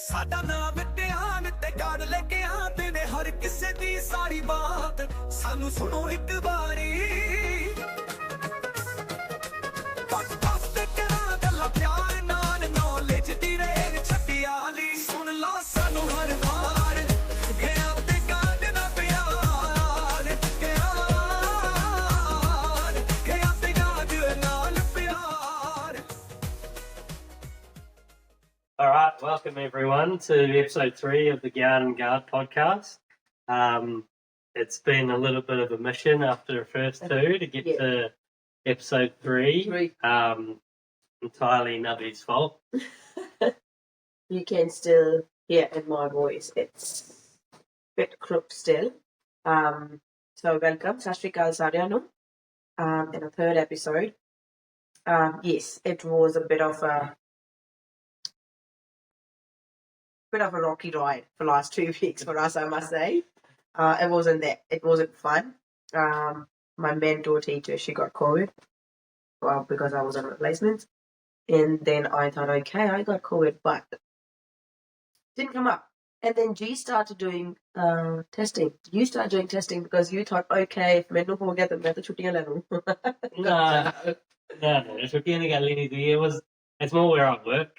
ਸਾਡਾ ਨਾਮ ਧਿਆਨ ਤੇ ਕਰ ਲੈ ਕੇ ਆਤੇ ਨੇ ਹਰ ਕਿਸੇ ਦੀ ਸਾਰੀ ਬਾਤ ਸਾਨੂੰ ਸੁਣੋ ਇੱਕ ਵਾਰੀ ਬਸ ਤੇ ਕਰਾਂ ਗੱਲਾਂ ਪਿਆਰ ਨਾਲ ਨੌਲੇਜ ਦੀ ਰੇਲ ਛੱਡਿਆਲੀ ਸੁਣ ਲਓ ਸਾਨੂੰ ਹਰ ਵਾਰ ਗਿਆ ਤੇ ਗਾਂਡ ਨਾ ਪਿਆਰ ਗਿਆ ਤੇ ਗਾਂਡ ਨਾਲ ਪਿਆਰ All right, welcome everyone to episode 3 of the Gyan and Guard podcast. It's been a little bit of a mission after the first two to get to episode 3. Entirely Navi's fault. You can still hear in my voice. It's a bit crooked still. So welcome, Sashrikal Saryanu, in a third episode. Yes, it was a bit of a rocky ride for the last 2 weeks for us, I must say. It wasn't fun. My mentor teacher, she got COVID, well, because I was on replacements. And then I thought, okay, I got COVID, but didn't come up. And then G started doing testing. You started doing testing because you thought, okay, if मैं हो गया तो मैं तो छुट्टियां ले लूं. No, छुट्टियां निकालनी नहीं थी. It's more where I work.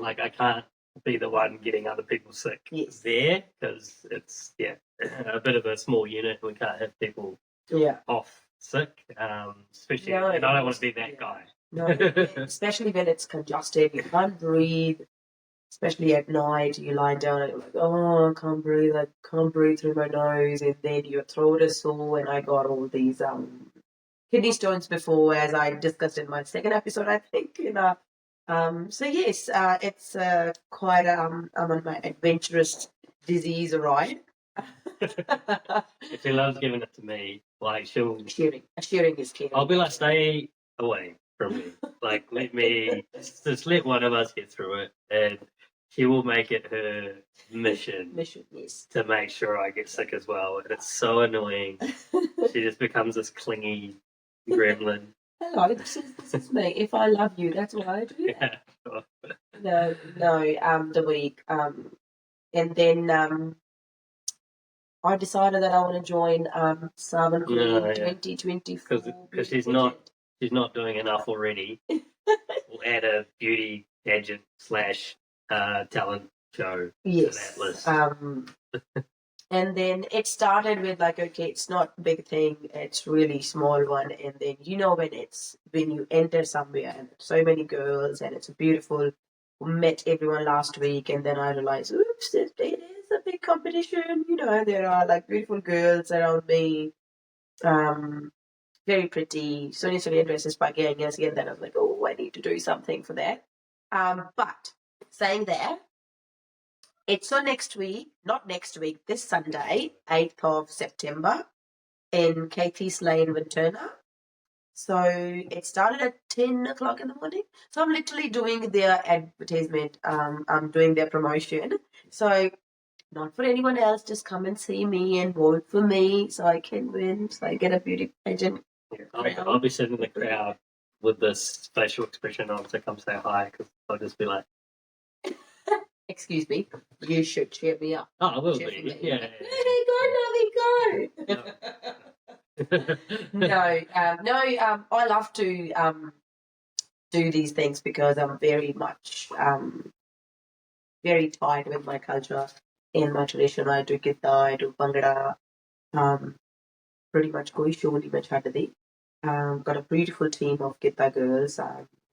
Like I can't be the one getting other people sick there because it's a bit of a small unit. We can't have people off sick, especially. And I don't want to be that guy. No, especially when it's congested. You can't breathe. Especially at night, you lie down and you're like, oh, I can't breathe. I can't breathe through my nose, and then your throat is sore. And I got all these kidney stones before, as I discussed in my second episode, I think. So yes, it's quite on my adventurous disease ride. She loves giving it to me. Like she'll Assuring is caring. I'll be like, stay away from me. Like let me just let one of us get through it, and she will make it her mission Yes. to make sure I get sick as well. And it's so annoying. She just becomes this clingy gremlin. Hello, this is me. If I love you, that's why I do that. No, the week. And then I decided that I want to join Saawan 2024. Because she's not doing enough already. We'll add a beauty pageant / talent show to that list. And then it started with like, okay, it's not a big thing, it's really small one. And then when you enter somewhere and so many girls and it's beautiful. We met everyone last week, and then I realized, oops, it is a big competition. There are like beautiful girls around me, very pretty, sunny dresses by gangs. And then I was like, oh, I need to do something for that. But saying that, it's on not next week, this Sunday, 8th of September, in Kathy's Lane, Venturna. So it started at 10 o'clock in the morning. So I'm literally doing their advertisement. I'm doing their promotion. So not for anyone else, just come and see me and vote for me so I can win, so I get a beauty pageant. I'll be sitting in the crowd with this facial expression on to come say hi, because I'll just be like, excuse me, you should cheer me up. oh, I will be. Yeah. Go. No, I love to do these things because I'm very much very tied with my culture and my tradition. I do gita, I do bhangra, pretty much koi show nahi main chhaddi. Got a beautiful team of gita girls.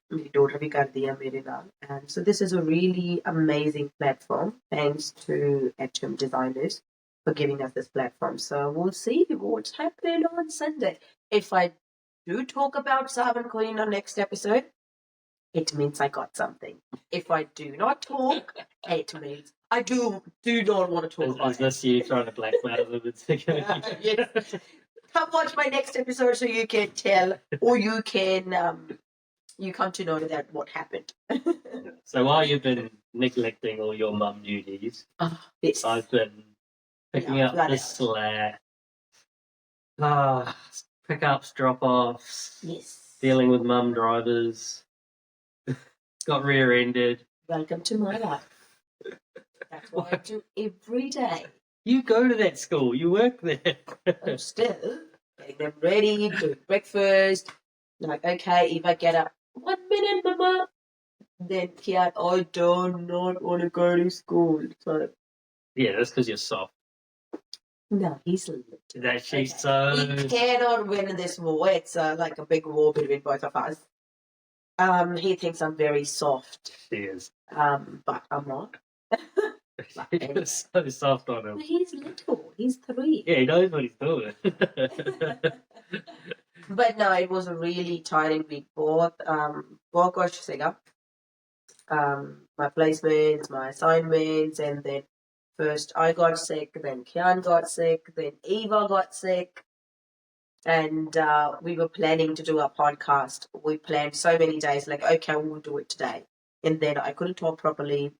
My daughter bhi kardi hai mere naal. And so this is a really amazing platform. Thanks to HM Designers for giving us this platform. So we'll see what's happening on Sunday. If I do talk about Saawan Queen on next episode, it means I got something. If I do not talk, it means I do not want to talk. Is this you trying to blackmail them? Yes. Come watch my next episode so you can tell, or you can you come to know that what happened. So while you've been neglecting all your mum duties, yes. I've been picking up the slack. Pickups, drop-offs. Yes. Dealing with mum drivers. Got rear-ended. Welcome to my life. That's what I do every day. You go to that school. You work there. I'm still getting them ready, doing breakfast. Like, okay, if I get up 1 minute, Mama, then Kian, I do not want to go to school. So Yeah, that's because you're soft. no, he's little. That she's Okay. He cannot win this war. It's like a big war between both of us. He thinks I'm very soft. She is. But I'm not. You're so soft on him. He's little. He's 3. Yeah, he knows what he's doing. But no, it was a really tiring week. Both gosh sega. My placements, my assignments, and then first I got sick, then Kian got sick, then Eva got sick. And we were planning to do a podcast. We planned so many days, like, okay, we'll do it today. And then I couldn't talk properly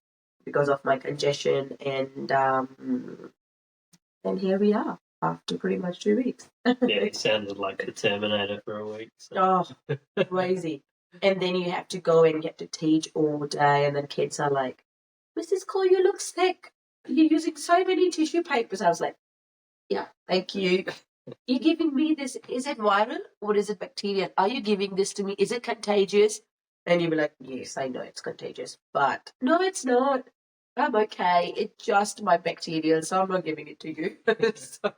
because of my congestion. And here we are after pretty much 2 weeks. Yeah, he sounded like the Terminator for a week. So. Oh, crazy. And then you have to go and get to teach all day. And then kids are like, Mrs. Cole, you look sick. You're using so many tissue papers. I was like, yeah, thank you. You're giving me this. Is it viral or is it bacterial? Are you giving this to me? Is it contagious? And you'll be like, yes, I know it's contagious. But no, it's not. I'm okay. It's just my bacterial, so I'm not giving it to you. So,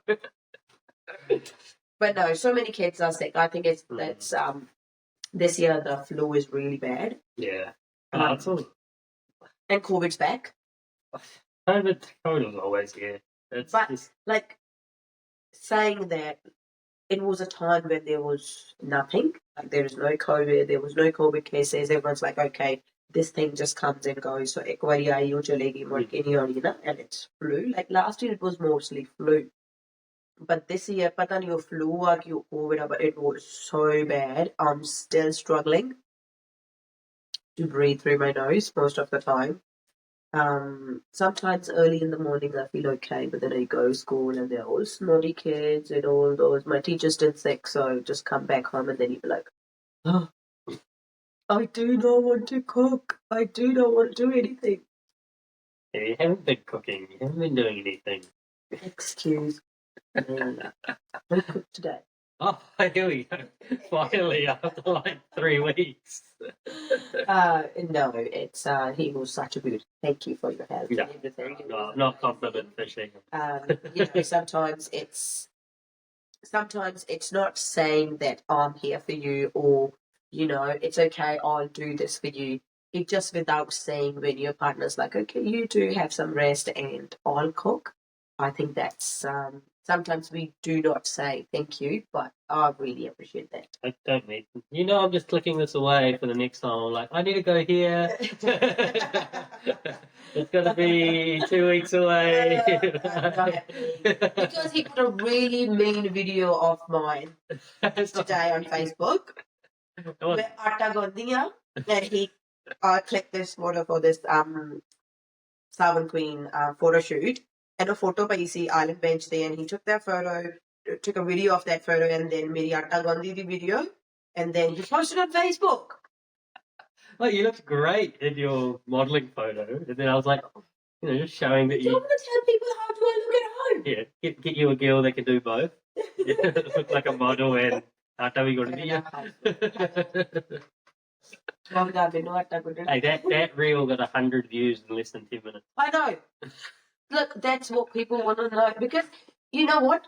but no, so many kids are sick. I think that's this year the flu is really bad. Yeah. And COVID's back. COVID was always here. But like saying that it was a time when there was nothing, like there is no COVID, there was no COVID cases. Everyone's like, okay, this thing just comes and goes. So ek wari aayi ho chalegi and it's flu. Like last year it was mostly flu. But this year, pata nahi wo flu or COVID, but it was so bad. I'm still struggling to breathe through my nose most of the time. Sometimes early in the morning I feel okay, but then I go to school and they're all snotty kids and all those. My teacher's still sick, so just come back home and then you'd be like, oh, I do not want to cook. I do not want to do anything. Yeah, you haven't been cooking. You haven't been doing anything. Excuse me. I cooked today. Oh, here we go. Finally, after like 3 weeks. No, it's he was such a good. Thank you for your help and everything. No, I'm not compliment fishing. Sometimes it's not saying that I'm here for you or it's okay, I'll do this for you. It's just without saying when your partner's like, okay, you do have some rest and I'll cook. I think that's sometimes we do not say thank you, but I really appreciate that. I don't need. I'm just clicking this away for the next time. I'm like, I need to go here. It's gonna be 2 weeks away. Because he put a really mean video of mine today on Facebook. Where Atta Gondia, and he clicked this photo for this Saawan Queen photo shoot. And a photo by EC Island Bench there, and he took that photo, took a video of that photo, and then made Atta Gandhi the video, and then he posted on Facebook. Well, you looked great in your modelling photo, and then I was like, just showing that you. I'm going to tell people how do I look at home. Yeah, get you a girl that can do both. Look like a model and Atta Gandhi. Hey, that reel got 100 views in less than 10 minutes. I know. Look, that's what people want to know. Because, you know what?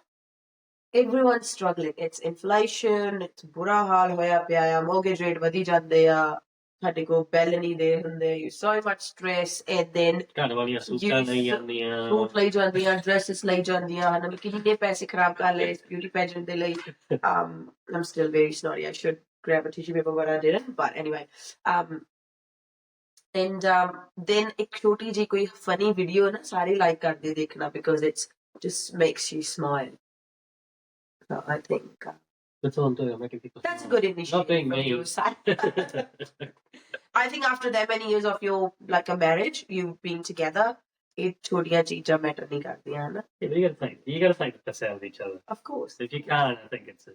Everyone's struggling. It's inflation, it's bura haal hoya pya, mortgage rate vadi jande ya, thade ko bill nahi de hunde, so much stress, and then suit lai jandiyan, dresses lai jandiyan, hana kihine paise kharab kar le beauty pageant de lai. I'm still very snotty. I should grab a tissue paper, but I didn't. But anyway, and then एक छोटी जी कोई funny video ना सारी like कर दे देखना, because it just makes you smile. So I think that's all I'm doing. I'm making people that's smile. a good initiative. Not being from me. your side. I think after that many years of your a marriage, you've been together, it छोटियां चीज़ां matter नहीं करती हैं ना. Yeah, but you gotta take the piss out of each other. Of course. If you can't, I think it's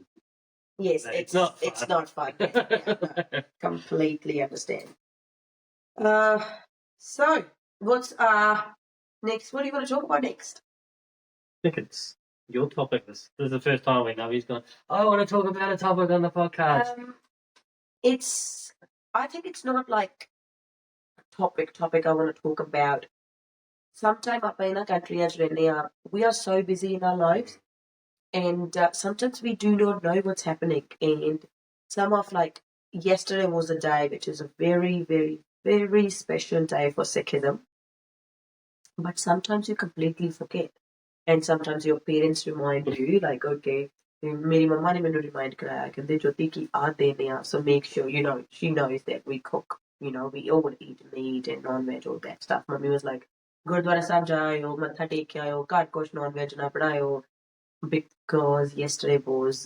it's not fun. Yeah, no, completely understand. So what's Next, what are you going to talk about next? I think it's your topic. This is the first time when Navi's gone, I want to talk about a topic on the podcast. I think it's not like a topic I want to talk about. Sometimes up in our country, as we are so busy in our lives, and sometimes we do not know what's happening. And some of like yesterday was a day which is a very, very, very special day for Sikhism. But sometimes you completely forget. And sometimes your parents remind you, like, okay, मेरी मम्मा ने मैंने remind कराया कहते ज्योति की आ देने आ, so make sure, you know, she knows that we cook, you know, we all eat meat and non-veg, all that stuff. Mummy was like, gurdwara साहब जाओ, मत्था टेक के आयो, घर कुछ non-veg ना बनायो, because yesterday was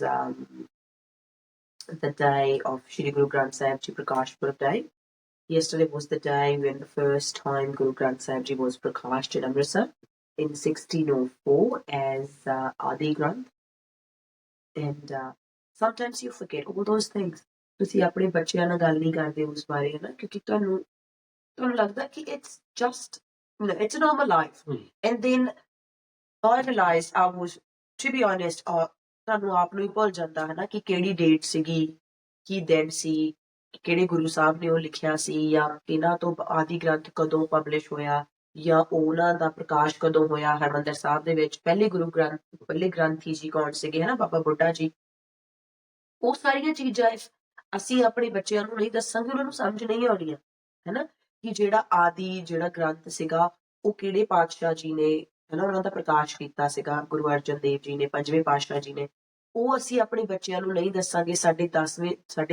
the day of Shri Guru Granth Sahib Ji Prakash Purab Day. Yesterday was the day when the first time Guru Granth Sahib Ji was prakashed in Amritsar in 1604 as Adi Granth. And sometimes you forget all those things. ਤੁਸੀਂ ਆਪਣੇ ਬੱਚਿਆਂ ਨਾਲ ਗੱਲ ਨਹੀਂ ਕਰਦੇ ਉਸ ਬਾਰੇ ਨਾ ਕਿਉਂਕਿ ਤੁਹਾਨੂੰ ਲੱਗਦਾ ਕਿ it's just, you know, it's a normal life. And then I realized I was, to be honest, ਤੁਹਾਨੂੰ ਆਪ ਨੂੰ ਹੀ ਭੁੱਲ ਜਾਂਦਾ ਹੈ ਨਾ ਕਿ ਕਿਹੜੀ ਡੇਟ ਸੀਗੀ, ਕੀ ਦਿਨ ਸੀ, ਕਿਹੜੇ ਗੁਰੂ ਸਾਹਿਬ ਨੇ ਉਹ ਲਿਖਿਆ ਸੀ, ਜਾਂ ਇਹਨਾਂ ਤੋਂ ਆਦਿ ਗ੍ਰੰਥ ਕਦੋਂ ਪਬਲਿਸ਼ ਹੋਇਆ, ਜਾਂ ਉਹਨਾਂ ਦਾ ਪ੍ਰਕਾਸ਼ ਕਦੋਂ ਹੋਇਆ ਹਰਿਮੰਦਰ ਸਾਹਿਬ ਦੇ ਵਿੱਚ। ਪਹਿਲੇ ਗ੍ਰੰਥੀ ਜੀ ਕੌਣ ਸੀਗੇ, ਹਨਾ, ਬਾਬਾ ਬੁੱਢਾ ਜੀ। ਉਹ ਸਾਰੀਆਂ ਚੀਜ਼ਾਂ ਅਸੀਂ ਆਪਣੇ ਬੱਚਿਆਂ ਨੂੰ ਨਹੀਂ ਦੱਸਾਂਗੇ, ਉਹਨਾਂ ਨੂੰ ਸਮਝ ਨਹੀਂ ਆਉਣੀਆਂ, ਹਨਾ, ਕਿ ਜਿਹੜਾ ਗ੍ਰੰਥ ਸੀਗਾ ਉਹ ਕਿਹੜੇ ਪਾਤਸ਼ਾਹ ਜੀ ਨੇ, ਹਨਾ, ਉਹਨਾਂ ਦਾ ਪ੍ਰਕਾਸ਼ ਕੀਤਾ ਸੀਗਾ, ਗੁਰੂ ਅਰਜਨ ਦੇਵ ਜੀ ਨੇ, 5ਵੇਂ ਪਾਤਸ਼ਾਹ ਜੀ ਨੇ। ਉਹ ਅਸੀਂ ਆਪਣੇ ਬੱਚਿਆਂ ਨੂੰ ਨਹੀਂ ਦੱਸਾਂਗੇ। ਸਾਡੇ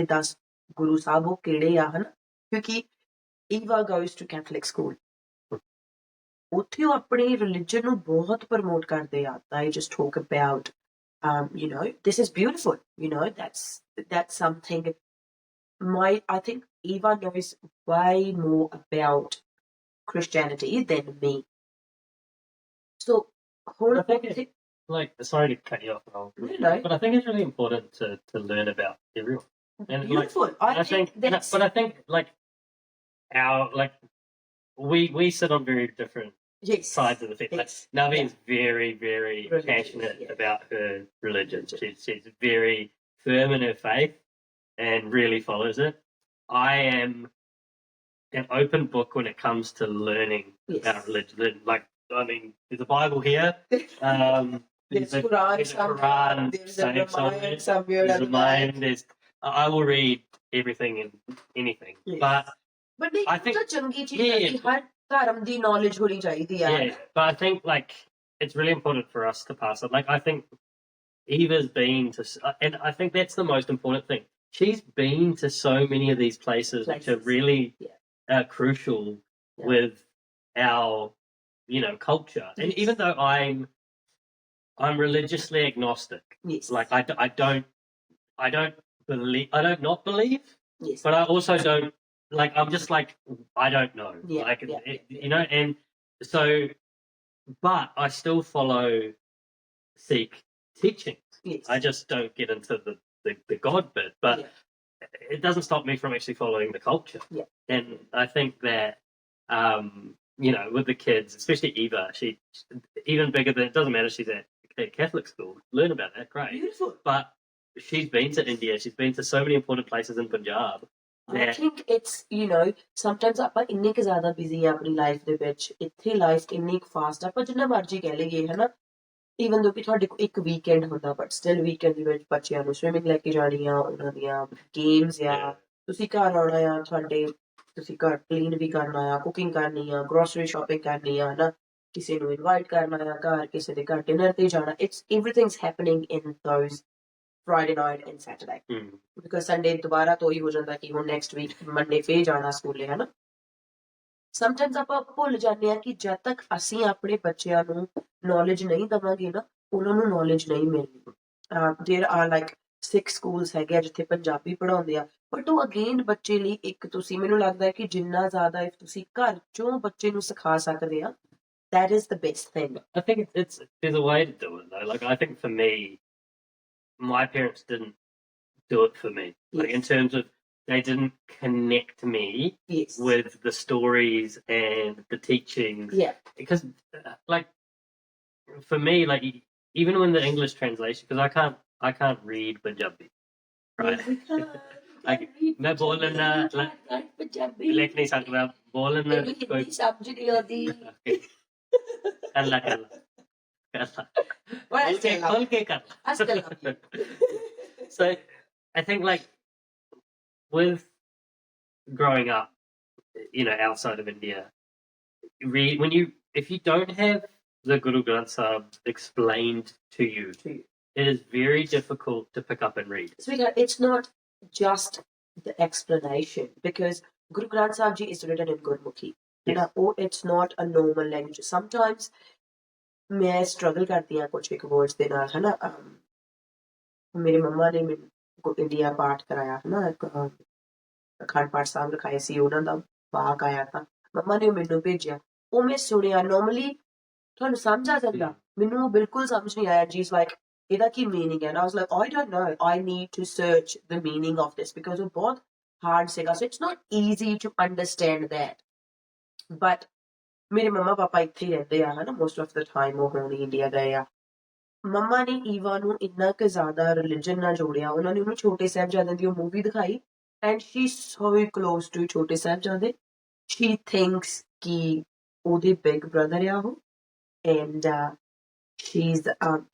10 ਗੁਰੂ ਸਾਹਿਬ ਉਹ ਕਿਹੜੇ ਆ, ਹਨਾ, ਕਿਉਂਕਿ Eva goes to Catholic school, ਉੱਥੇ ਉਹ ਆਪਣੀ ਰਿਲੀਜਨ ਨੂੰ ਬਹੁਤ ਪ੍ਰਮੋਟ ਕਰਦੇ ਆ। They just talk about, you know, this is beautiful, you know, that's something. I think Eva knows way more about Christianity than me. So, I think it's, like, sorry to cut you off, but I think it's really important to learn about everyone. And beautiful. Like, I think like we sit on very different sides of the fence. Like, Navi is very, very passionate about her religion. She's very firm in her faith and really follows it. I am an open book when it comes to learning about religion. Like, I mean, there's a Bible here. There's a Quran, there's a Ramayana somewhere. There's a Ramayana. I will read everything and anything. But I think knowledge honi chahidi hai. Yeah, but I think like it's really important for us to pass it. Like, I think Eva's been to, and I think that's the most important thing. She's been to so many of these places which are really crucial with our, you know, culture. And even though I'm religiously agnostic, like I don't believe, I don't not believe, but I also don't, like, I'm just like, I don't know, you know, and so, but I still follow Sikh teachings. I just don't get into the God bit, but it doesn't stop me from actually following the culture. And I think that, you know, with the kids, especially Eva, she even bigger than, it doesn't matter, she's at a Catholic school, learn about that, great. Beautiful. But she's been to India, she's been to so many important places in Punjab. I think it's, you know, sometimes ਆਪਾਂ ਇੰਨੇ ਕੁ ਜ਼ਿਆਦਾ busy ਆ ਆਪਣੀ life ਦੇ ਵਿੱਚ, ਇੱਥੇ life ਇੰਨੀ ਕੁ ਫਾਸਟ ਆਪਾਂ ਜਿੰਨਾ ਮਰਜ਼ੀ ਕਹਿ ਲਈਏ, ਹਨਾ, ਈਵਨ ਦੋ ਕਿ ਤੁਹਾਡੇ ਕੋਲ ਇੱਕ ਵੀਕਐਂਡ ਹੁੰਦਾ, ਬਟ ਸਟਿਲ ਵੀਕਐਂਡ ਦੇ ਵਿੱਚ ਬੱਚਿਆਂ ਨੂੰ ਸਵਿਮਿੰਗ ਲੈ ਕੇ ਜਾਣੀ ਆ, ਉਹਨਾਂ ਦੀਆਂ ਗੇਮਸ ਆ, ਤੁਸੀਂ ਘਰ ਆਉਣਾ ਆ, ਤੁਸੀਂ ਘਰ ਕਲੀਨ ਵੀ ਕਰਨਾ ਆ, ਕੁਕਿੰਗ ਕਰਨੀ ਆ, ਗਰੋਸਰੀ ਸ਼ਾਪਿੰਗ ਕਰਨੀ ਆ, ਹਨਾ, ਕਿਸੇ ਨੂੰ ਇਨਵਾਈਟ ਕਰਨਾ ਆ ਘਰ, ਕਿਸੇ ਦੇ ਘਰ ਡਿਨਰ ਤੇ ਜਾਣਾ। It's everything's happening in those Friday night and Saturday. Because Sunday ਦੁਬਾਰਾ ਤੋਂ ਹੀ ਹੋ ਜਾਂਦਾ ਕਿ ਹੁਣ next week Monday ਫੇਰ ਜਾਣਾ ਸਕੂਲੇ, ਹਨਾ। Sometimes ਆਪਾਂ ਭੁੱਲ ਜਾਂਦੇ ਆ ਕਿ ਜਦ ਤੱਕ ਅਸੀਂ ਆਪਣੇ ਬੱਚਿਆਂ ਨੂੰ knowledge ਨਹੀਂ ਦਵਾਂਗੇ ਨਾ, ਉਹਨਾਂ ਨੂੰ knowledge ਨਹੀਂ ਮਿਲਣੀ। There are like 6 schools ਹੈਗੇ ਆ ਜਿੱਥੇ ਪੰਜਾਬੀ ਪੜ੍ਹਾਉਂਦੇ ਆ, ਬਟ ਉਹ ਅਗੇਨ ਬੱਚੇ ਲਈ ਇੱਕ, ਤੁਸੀਂ, ਮੈਨੂੰ ਲੱਗਦਾ ਹੈ ਕਿ ਜਿੰਨਾ ਜ਼ਿਆਦਾ ਤੁਸੀਂ ਘਰ ਚੋਂ ਬੱਚੇ ਨੂੰ ਸਿਖਾ ਸਕਦੇ ਆ, that is the best thing. I think there's a way to do it though. Like, I think for me, my parents didn't do it for me. Like, in terms of they didn't connect me Yes. with the stories and the teachings. Yeah. Because, like, for me, like, even when the English translation, because I can't read Punjabi, right? Like, मैं बोलना लिख नहीं सकता, बोलना कोई समझ नहीं आती। करला खोल के कर। So I think, like, with growing up, outside of India, if you don't have the Guru Granth Sahib explained to you, it is very difficult to pick up and read. Sweetheart, it's not just the explanation, because Guru Granth Sahib Ji is written in Gurmukhi. Yes. It's not a normal language. Sometimes मैं struggle करती हूँ कुछ एक words ਦੇ ਨਾਲ, है ना? मेरी मम्मा ने ਮੈਨੂੰ इंडिया पाठ कराया, है ना? अखंड पाठ ਸਾਹਿਬ ਰਖਾਏ ਸੀ, ਉਹਨਾਂ ਦਾ ਵਾਕ ਆਇਆ ਤਾਂ ਮੰਮਾ ਨੇ ਮੈਨੂੰ ਭੇਜਿਆ, ਉਹ ਮੈਂ ਸੁਣਿਆ। ਨੋਰਮਲੀ ਤੁਹਾਨੂੰ ਸਮਝ ਆ ਜਾਂਦਾ, ਮੈਨੂੰ ਬਿਲਕੁਲ ਸਮਝ ਨਹੀਂ ਆਇਆ। ਜੀ ਲਾਈਕ ਇਹਦਾ ਕੀ ਮੀਨਿੰਗ ਹੈ? ਨਾ I was like, I don't know, I need to search the meaning of this, because ਉਹ ਬਹੁਤ hard ਸੀਗਾ। So it's not easy to understand that, but ਮੇਰੇ ਮੰਮਾ ਪਾਪਾ ਇੱਥੇ ਹੀ ਰਹਿੰਦੇ ਆ, ਹਨਾ? most of the time ਉਹ ਹੁਣ ਇੰਡੀਆ ਗਏ ਆ। ਮੰਮਾ ਨੇ ਈਵਾ ਨੂੰ ਇੰਨਾ ਕੁ ਜ਼ਿਆਦਾ ਰਿਲੀਜਨ ਨਾਲ ਜੋੜਿਆ, ਉਹਨਾਂ ਨੇ ਉਹਨੂੰ ਛੋਟੇ ਸਾਹਿਬਜ਼ਾਦਿਆਂ ਦੀ ਉਹ ਮੂਵੀ ਦਿਖਾਈ, and she's so close to ਛੋਟੇ ਸਾਹਿਬਜ਼ਾਦੇ। she thinks ਕਿ ਉਹਦੇ big brother ਆ ਉਹ, and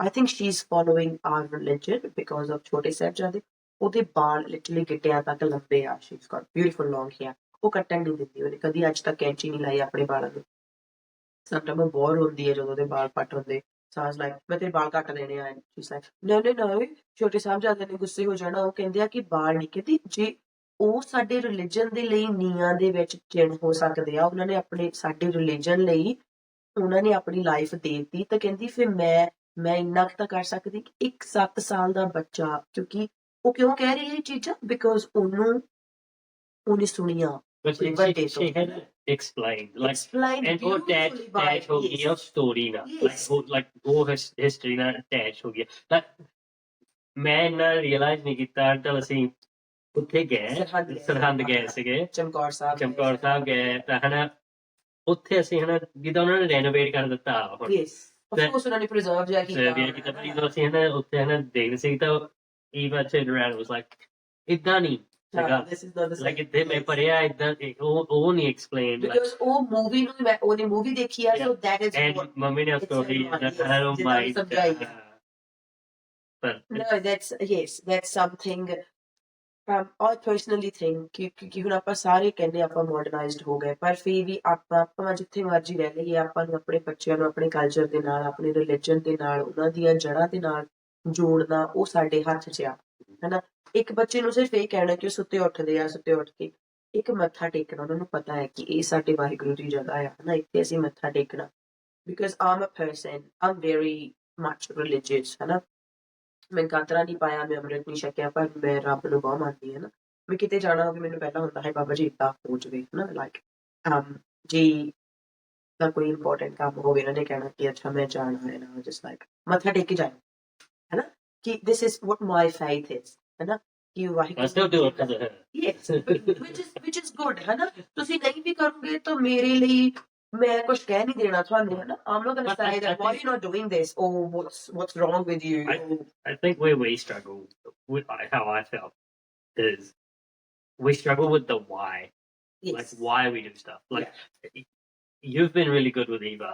I think she's following our religion because of ਛੋਟੇ ਸਾਹਿਬਜ਼ਾਦੇ। ਉਹਦੇ ਬਾਲ ਲਿਟਰਲੀ ਗਿੱਟਿਆਂ ਤੱਕ ਲੰਬੇ ਆ, she's got beautiful long hair, ਉਹ ਕੱਟਣ ਨਹੀਂ ਦਿੰਦੀ, ਉਹਨੇ ਕਦੀ ਅੱਜ ਤੱਕ ਕੈਂਚੀ ਨਹੀਂ ਲਾਈ ਆਪਣੇ ਬਾਲਾਂ ਨੂੰ। ਸਮਟਾਈਮ ਉਹ ਬਹੁਤ ਰੋਂਦੀ ਹੈ ਜਦੋਂ ਉਹਦੇ ਬਾਲ ਪੱਟ ਹੁੰਦੇ। So I was like, ਮੈਂ ਤੇਰੇ ਬਾਲ ਕੱਟ ਦੇਣੇ ਆ। she's like, no, ਛੋਟੇ ਸਾਹਿਬਜ਼ਾਦੇ ਨੇ ਗੁੱਸੇ ਹੋ ਜਾਣਾ। ਉਹ ਕਹਿੰਦੇ ਆ ਕਿ ਬਾਲ ਨਹੀਂ, ਕਹਿੰਦੀ ਜੇ ਉਹ ਸਾਡੇ ਰਿਲੀਜਨ ਦੇ ਲਈ ਨੀਆਂ ਦੇ ਵਿੱਚ ਚਿਣ ਹੋ ਸਕਦੇ ਆ, ਉਹਨਾਂ ਨੇ ਸਾਡੇ ਰਿਲੀਜਨ ਲਈ ਉਹਨਾਂ ਨੇ ਆਪਣੀ ਲਾਈਫ ਦੇ ਦਿੱਤੀ, ਤਾਂ ਕਹਿੰਦੀ ਫਿਰ ਮੈਂ ਇੰਨਾ ਕੁ ਤਾਂ ਕਰ ਸਕਦੀ। ਇੱਕ 7 ਸਾਲ ਦਾ ਬੱਚਾ, ਕਿਉਂਕਿ ਉਹ ਕਿਉਂ ਕਹਿ ਰਹੀ ਹੈ ਇਹ ਚੀਜ਼ਾਂ, ਬਿਕੋਜ਼ ਉਹਨੇ ਸੁਣੀਆਂ। But she had explained, and वो attach हो गया story ना, like वो history ना attach हो गया। Like मैं ना realize नहीं किया until ਅਸੀਂ ਉੱਥੇ ਗਏ, ਸਰਹੰਦ ਗਏ ਸੀਗੇ, ਚਮਕੌਰ ਸਾਹਿਬ ਗਏ ਤਾਂ ਹਨਾ, ਉੱਥੇ ਅਸੀਂ ਹਨਾ ਜਿੱਦਾਂ ਉਹਨਾਂ ਨੇ ਰੈਨੋਵੇਟ ਕਰ ਦਿੱਤਾ ਹੁਣ। Yes, of course ਉਹਨਾਂ ਨੇ preserve ਜਿਹਾ ਕੀਤਾ। ਜਦੋਂ ਅਸੀਂ ਹਨਾ ਉੱਥੇ ਹਨਾ ਦੇਖਦੇ ਸੀ ਤਾਂ Eva turned around and was like, ਏਦਾਂ ਨਹੀਂ this is not the same, like ਇੱਥੇ ਮੈਂ ਪੜਿਆ ਏਦਾਂ, ਉਹ ਨਹੀਂ explained, because ਉਹ ਮੂਵੀ ਨੂੰ ਉਹਨੇ ਮੂਵੀ ਦੇਖੀ ਆ, so that is and what mummy ਨੇ story I don't mind, but no, that's something I personally think ਕਿ ਹੁਣ ਆਪਾਂ ਸਾਰੇ ਕਹਿੰਦੇ ਆਪਾਂ modernized ਹੋ ਗਏ, ਪਰ ਫਿਰ ਵੀ ਆਪਾਂ ਜਿੱਥੇ ਮਰਜ਼ੀ ਰਹਿ ਲਈਏ, ਆਪਾਂ ਨੂੰ ਆਪਣੇ ਬੱਚਿਆਂ ਨੂੰ ਆਪਣੇ ਕਲਚਰ ਦੇ ਨਾਲ, ਆਪਣੇ ਰਿਲੀਜਨ ਦੇ ਨਾਲ, ਉਹਨਾਂ ਦੀਆਂ ਜੜ੍ਹਾਂ ਦੇ ਨਾਲ ਜੋੜਨਾ ਉਹ ਸਾਡੇ ਹੱਥ 'ਚ ਆ, ਹਨਾ? ਇੱਕ ਬੱਚੇ ਨੂੰ ਸਿਰਫ ਇਹ ਕਹਿਣਾ ਕਿ ਉਹ ਸੁੱਤੇ ਉੱਠਦੇ ਆ, ਸੁੱਤੇ ਉੱਠ ਕੇ ਇੱਕ ਮੱਥਾ ਟੇਕਣਾ, ਉਹਨਾਂ ਨੂੰ ਪਤਾ ਹੈ ਕਿ ਇਹ ਸਾਡੇ ਵਾਹਿਗੁਰੂ ਦੀ ਜਗ੍ਹਾ ਆ, ਹਨਾ? ਇੱਥੇ ਅਸੀਂ ਮੱਥਾ ਟੇਕਣਾ, because I'm a person, I'm very much religious, ਹਨਾ? ਮੈਂ ਕਾਤਰਾ ਨਹੀਂ ਪਾਇਆ, ਮੈਂ ਅੰਮ੍ਰਿਤ ਨਹੀਂ ਛਕਿਆ, ਪਰ ਮੈਂ ਰੱਬ ਨੂੰ ਬਹੁਤ ਮੰਨਦੀ ਹਾਂ ਨਾ। ਮੈਂ ਕਿਤੇ ਜਾਣਾ ਹੋਵੇ, ਮੈਨੂੰ ਪਹਿਲਾਂ ਹੁੰਦਾ ਹੈ ਬਾਬਾ ਜੀ ਇੱਦਾਂ ਹੋ ਜਾਵੇ, ਹਨਾ? ਲਾਈਕ ਜੀ ਦਾ ਕੋਈ ਇੰਪੋਰਟੈਂਟ ਕੰਮ ਹੋਵੇ, ਇਹਨਾਂ ਨੇ ਕਹਿਣਾ ਕਿ ਅੱਛਾ ਮੈਂ ਜਾਣਾ ਹੈ ਨਾ, ਜਸਟ ਲਾਈਕ ਮੱਥਾ ਟੇਕ ਕੇ ਜਾਣਾ, ਹਨਾ? ਕਿ this is what my faith is, ਹਨਾ? ਕਿ Waheguru I still do it because of her. Yes, which is good, ਹਨਾ? ਤੁਸੀਂ ਨਹੀਂ ਵੀ ਕਰੋਗੇ ਤਾਂ ਮੇਰੇ ਲਈ ਮੈਂ ਕੁਝ ਕਹਿ ਨਹੀਂ ਦੇਣਾ ਤੁਹਾਨੂੰ, ਹਨਾ? I'm not gonna say that why are you not doing this, or what's wrong with you. I think where we struggle with, how I felt, is we struggle with the why. Yes. Like why we do stuff. Like you've been really good with Eva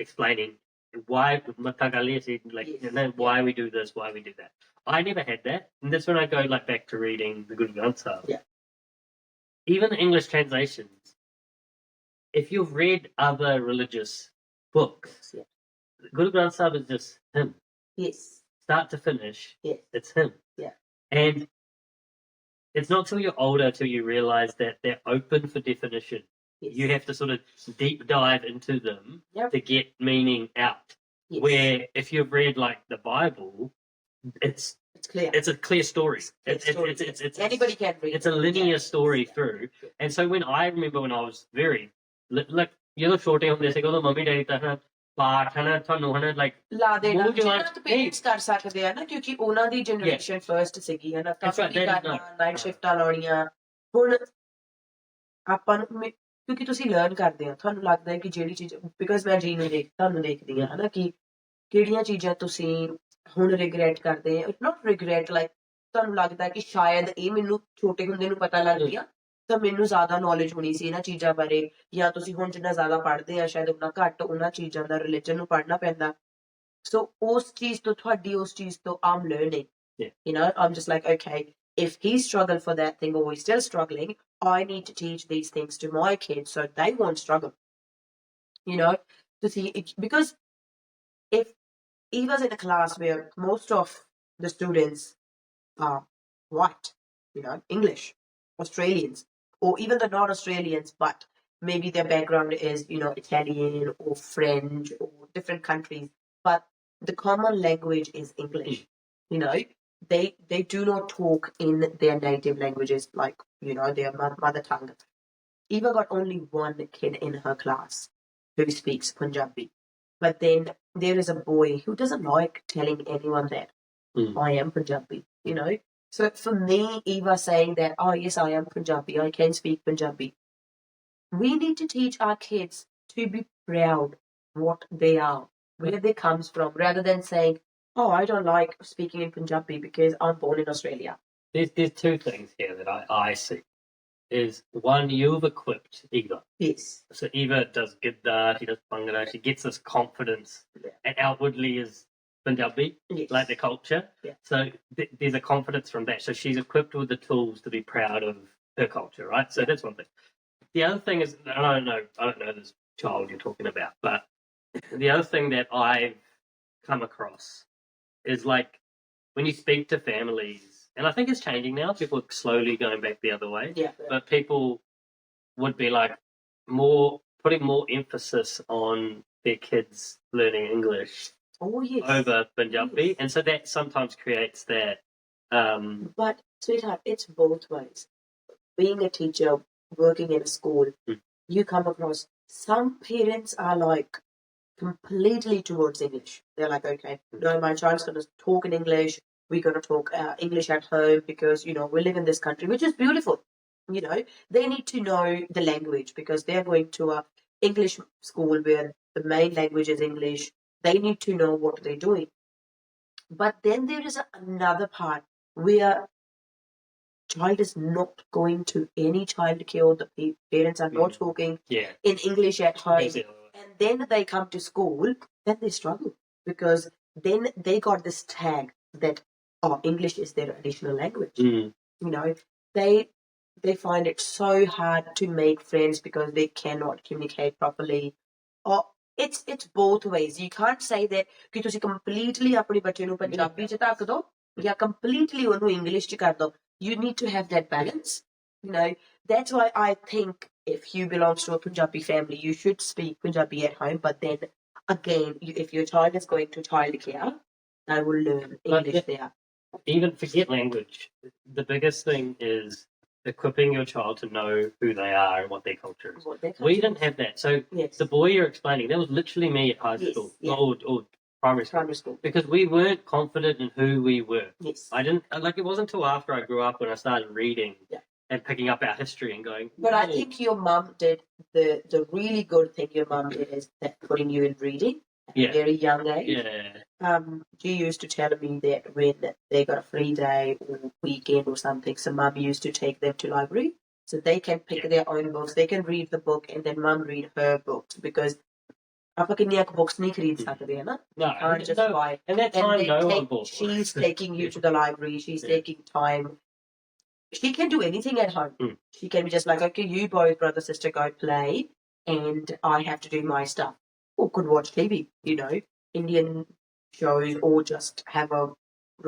explaining why why we do this, why we do that. I never had that, and that's when I go like back to reading the Guru Granth Sahib. Yeah. Even the English translations, if you've read other religious books, Guru Granth Sahib is just him. Yes. Start to finish. Yes. It's him. Yeah. And it's not till you're older till you realize that they're open for definition. Yes. You have to sort of deep dive into them to get meaning out. Yes. Where if you've read like the Bible, it's clear. It's a clear story. It's anybody can read. It's a linear story through. And so when I remember when I was very like ਜਦੋਂ ਛੋਟੇ ਹੁੰਦੇ ਸੀ, ਉਦੋਂ mummy daddy ਤਾਂ ਪਾਠ ਹਨਾ ਤੁਹਾਨੂੰ ਹਨਾ like ਲਾ ਦੇਣਾ, ਜਿਹਨਾਂ ਤੋਂ ਪੇਰੈਂਟਸ ਕਰ ਸਕਦੇ ਆ ਨਾ, ਕਿਉਂਕਿ ਉਹਨਾਂ ਦੀ ਜਨਰੇਸ਼ਨ ਫਰਸਟ ਸੀਗੀ, ਹਨਾ? ਕੰਮ ਵੀ ਕਰਨਾ, ਨਾਈਟ ਸ਼ਿਫਟਾਂ ਲਾਉਣੀਆਂ, ਹੁਣ ਆਪਾਂ ਨੂੰ ਕਿਉਂਕਿ ਤੁਸੀਂ ਲਰਨ ਕਰਦੇ ਹੋ, ਤੁਹਾਨੂੰ ਲੱਗਦਾ ਹੈ ਕਿ ਜਿਹੜੀ ਚੀਜ਼, ਬਿਕੋਜ਼ ਮੈਂ ਜੀ ਨੂੰ ਤੁਹਾਨੂੰ ਦੇਖਦੀ ਹਾਂ ਹਨਾ, ਕਿ ਕਿਹੜੀਆਂ ਚੀਜ਼ਾਂ ਤੁਸੀਂ ਹੁਣ ਰਿਗਰੈਟ ਕਰਦੇ ਹੋ, ਨੋਟ ਰਿਗਰੈਟ, ਲਾਈਕ ਤੁਹਾਨੂੰ ਲੱਗਦਾ ਕਿ ਸ਼ਾਇਦ ਇਹ ਮੈਨੂੰ ਛੋਟੇ ਹੁੰਦੇ ਨੂੰ ਪਤਾ ਲੱਗ ਗਿਆ ਤਾਂ ਮੈਨੂੰ ਜ਼ਿਆਦਾ ਨੌਲੇਜ ਹੋਣੀ ਸੀ ਇਹਨਾਂ ਚੀਜ਼ਾਂ ਬਾਰੇ, ਜਾਂ ਤੁਸੀਂ ਹੁਣ ਜਿੰਨਾ ਜ਼ਿਆਦਾ ਪੜ੍ਹਦੇ ਆ ਸ਼ਾਇਦ ਉਨਾ ਘੱਟ ਉਹਨਾਂ ਚੀਜ਼ਾਂ ਦਾ ਰਿਲੀਜਨ ਨੂੰ ਪੜ੍ਹਨਾ ਪੈਂਦਾ। ਸੋ ਉਸ ਚੀਜ਼ ਤੋਂ ਤੁਹਾਡੀ ਉਸ ਚੀਜ਼ ਤੋਂ I'm learning. You know, I'm just like, okay, if he struggled for that thing or he's still struggling, I need to teach these things to my kids so they won't struggle. You know, to see it, because if he was in a class where most of the students are white, you know, English, Australians, or even the non-Australians, but maybe their background is, you know, Italian or French or different countries, but the common language is English. You know, they do not talk in their native languages, like, you know, their mother tongue. Eva got only one kid in her class who speaks Punjabi, but then there is a boy who doesn't like telling anyone that I am Punjabi, you know. So for me, Eva saying that, oh yes, I am Punjabi, I can speak Punjabi. We need to teach our kids to be proud what they are, where they comes from, rather than saying, oh, I don't like speaking in Punjabi because I'm born in Australia. There's two things here that I see. Is one, you've equipped Eva. Yes. So Eva does Gidda, she does Bhangra, she gets this confidence, and outwardly is Punjabi, Yes. like the culture. Yeah. So there's a confidence from that. So she's equipped with the tools to be proud of her culture, right? So that's one thing. The other thing is, I don't know this child you're talking about, but the other thing that I've come across is, like, when you speak to families, and I think it's changing now, people are slowly going back the other way. Yeah. But people would be like putting more emphasis on their kids learning English over Punjabi. Yes. And so that sometimes creates that. But, sweetheart, it's both ways. Being a teacher, working in a school, you come across some parents are like completely towards English. They're like, okay, no, my child's going to talk in English. We're going to talk English at home because, you know, we live in this country, which is beautiful. You know, they need to know the language because they're going to a English school where the main language is English. They need to know what they're doing. But then there is another part where child is not going to any childcare, or the parents are not talking in English at home. And then they come to school, then they struggle because then they got this tag that, oh, English is their additional language. You know, they find it so hard to make friends because they cannot communicate properly. Or it's both ways. You can't say that कि तुसी completely अपने बच्चे ਨੂੰ ਪੰਜਾਬੀ ਚ ਧੱਕ ਦੋ ਜਾਂ completely ਉਹਨੂੰ English ਚ ਕਰ ਦੋ. You need to have that balance. You know, that's why I think if you belong to a Punjabi family, you should speak Punjabi at home. But then again, if your child is going to childcare, they will learn English there. Even forget language. The biggest thing is equipping your child to know who they are and what their culture is. We didn't have that. So the boy you're explaining, that was literally me at high school or primary school. Because we weren't confident in who we were. Yes. I didn't, like, it wasn't until after I grew up when I started reading and picking up our history and going. But I think your mum did the really good thing your mum did is that putting you in reading at a very young age. Yeah. She used to tell me that when they got a free day or weekend or something, so mum used to take them to library so they can pick their own books. They can read the book and then mum read her books because ਆਪਾਂ ਕਿੰਨੀਆਂ books ਨਹੀਂ ਖਰੀਦ ਸਕਦੇ ਨਾ. No, can't just buy. And that time no one bought. She's taking you to the library. She's taking time. She can do anything at home. She can be just like, okay, you both, brother, sister, go play, and I have to do my stuff. Or could watch TV, you know, Indian shows, or just have a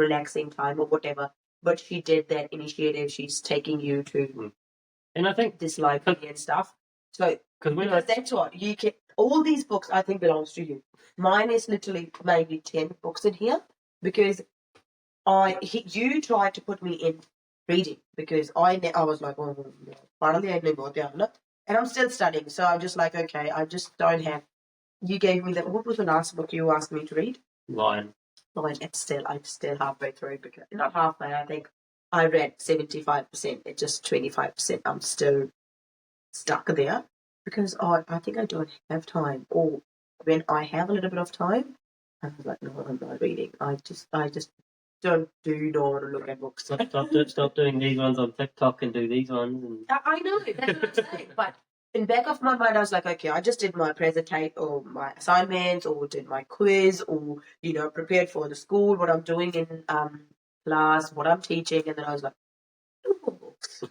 relaxing time or whatever. But she did that initiative. She's taking you to and I think this library and stuff. So because that's what you can. All these books, I think, belongs to you. Mine is literally maybe 10 books in here because you tried to put me in reading because I was like, oh, finally I know and I'm still studying. So I'm just like, okay, I just don't have. You gave me what was the last book you asked me to read? Lion. I'm still halfway through because not halfway. I think I read 75%. It's just 25%. I'm still stuck there because I think I don't have time. Or when I have a little bit of time, I'm like, no, I'm not reading. I just don't want to look at books. Stop doing these ones on TikTok and do these ones. And... I know, that's what I'm saying. But in back of my mind, I was like, okay, I just did my presentation or my assignments or did my quiz or, prepared for the school, what I'm doing in class, what I'm teaching. And then I was like, no more books.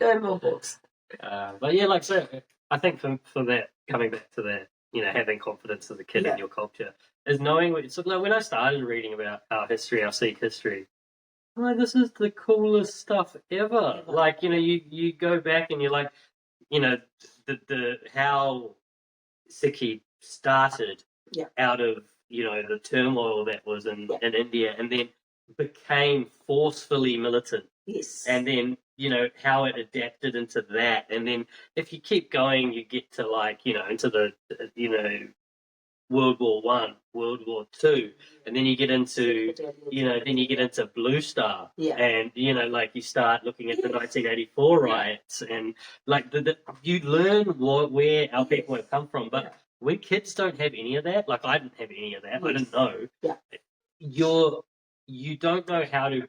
No more books. But yeah, like so, I think for that, coming back to that, having confidence as a kid in your culture is knowing. So like when I started reading about our history, our Sikh history, I'm like, this is the coolest stuff ever. Like you go back and you're like, the how Sikhi started out of the turmoil that was in India, and then became forcefully militant. Yes. And then how it adapted into that, and then if you keep going, you get to into the World War One, World War Two, and then you get into Blue Star, and you start looking at the 1984 riots, and you learn where our people have come from. But when kids don't have any of that, like I didn't have any of that, I didn't know. You don't know how to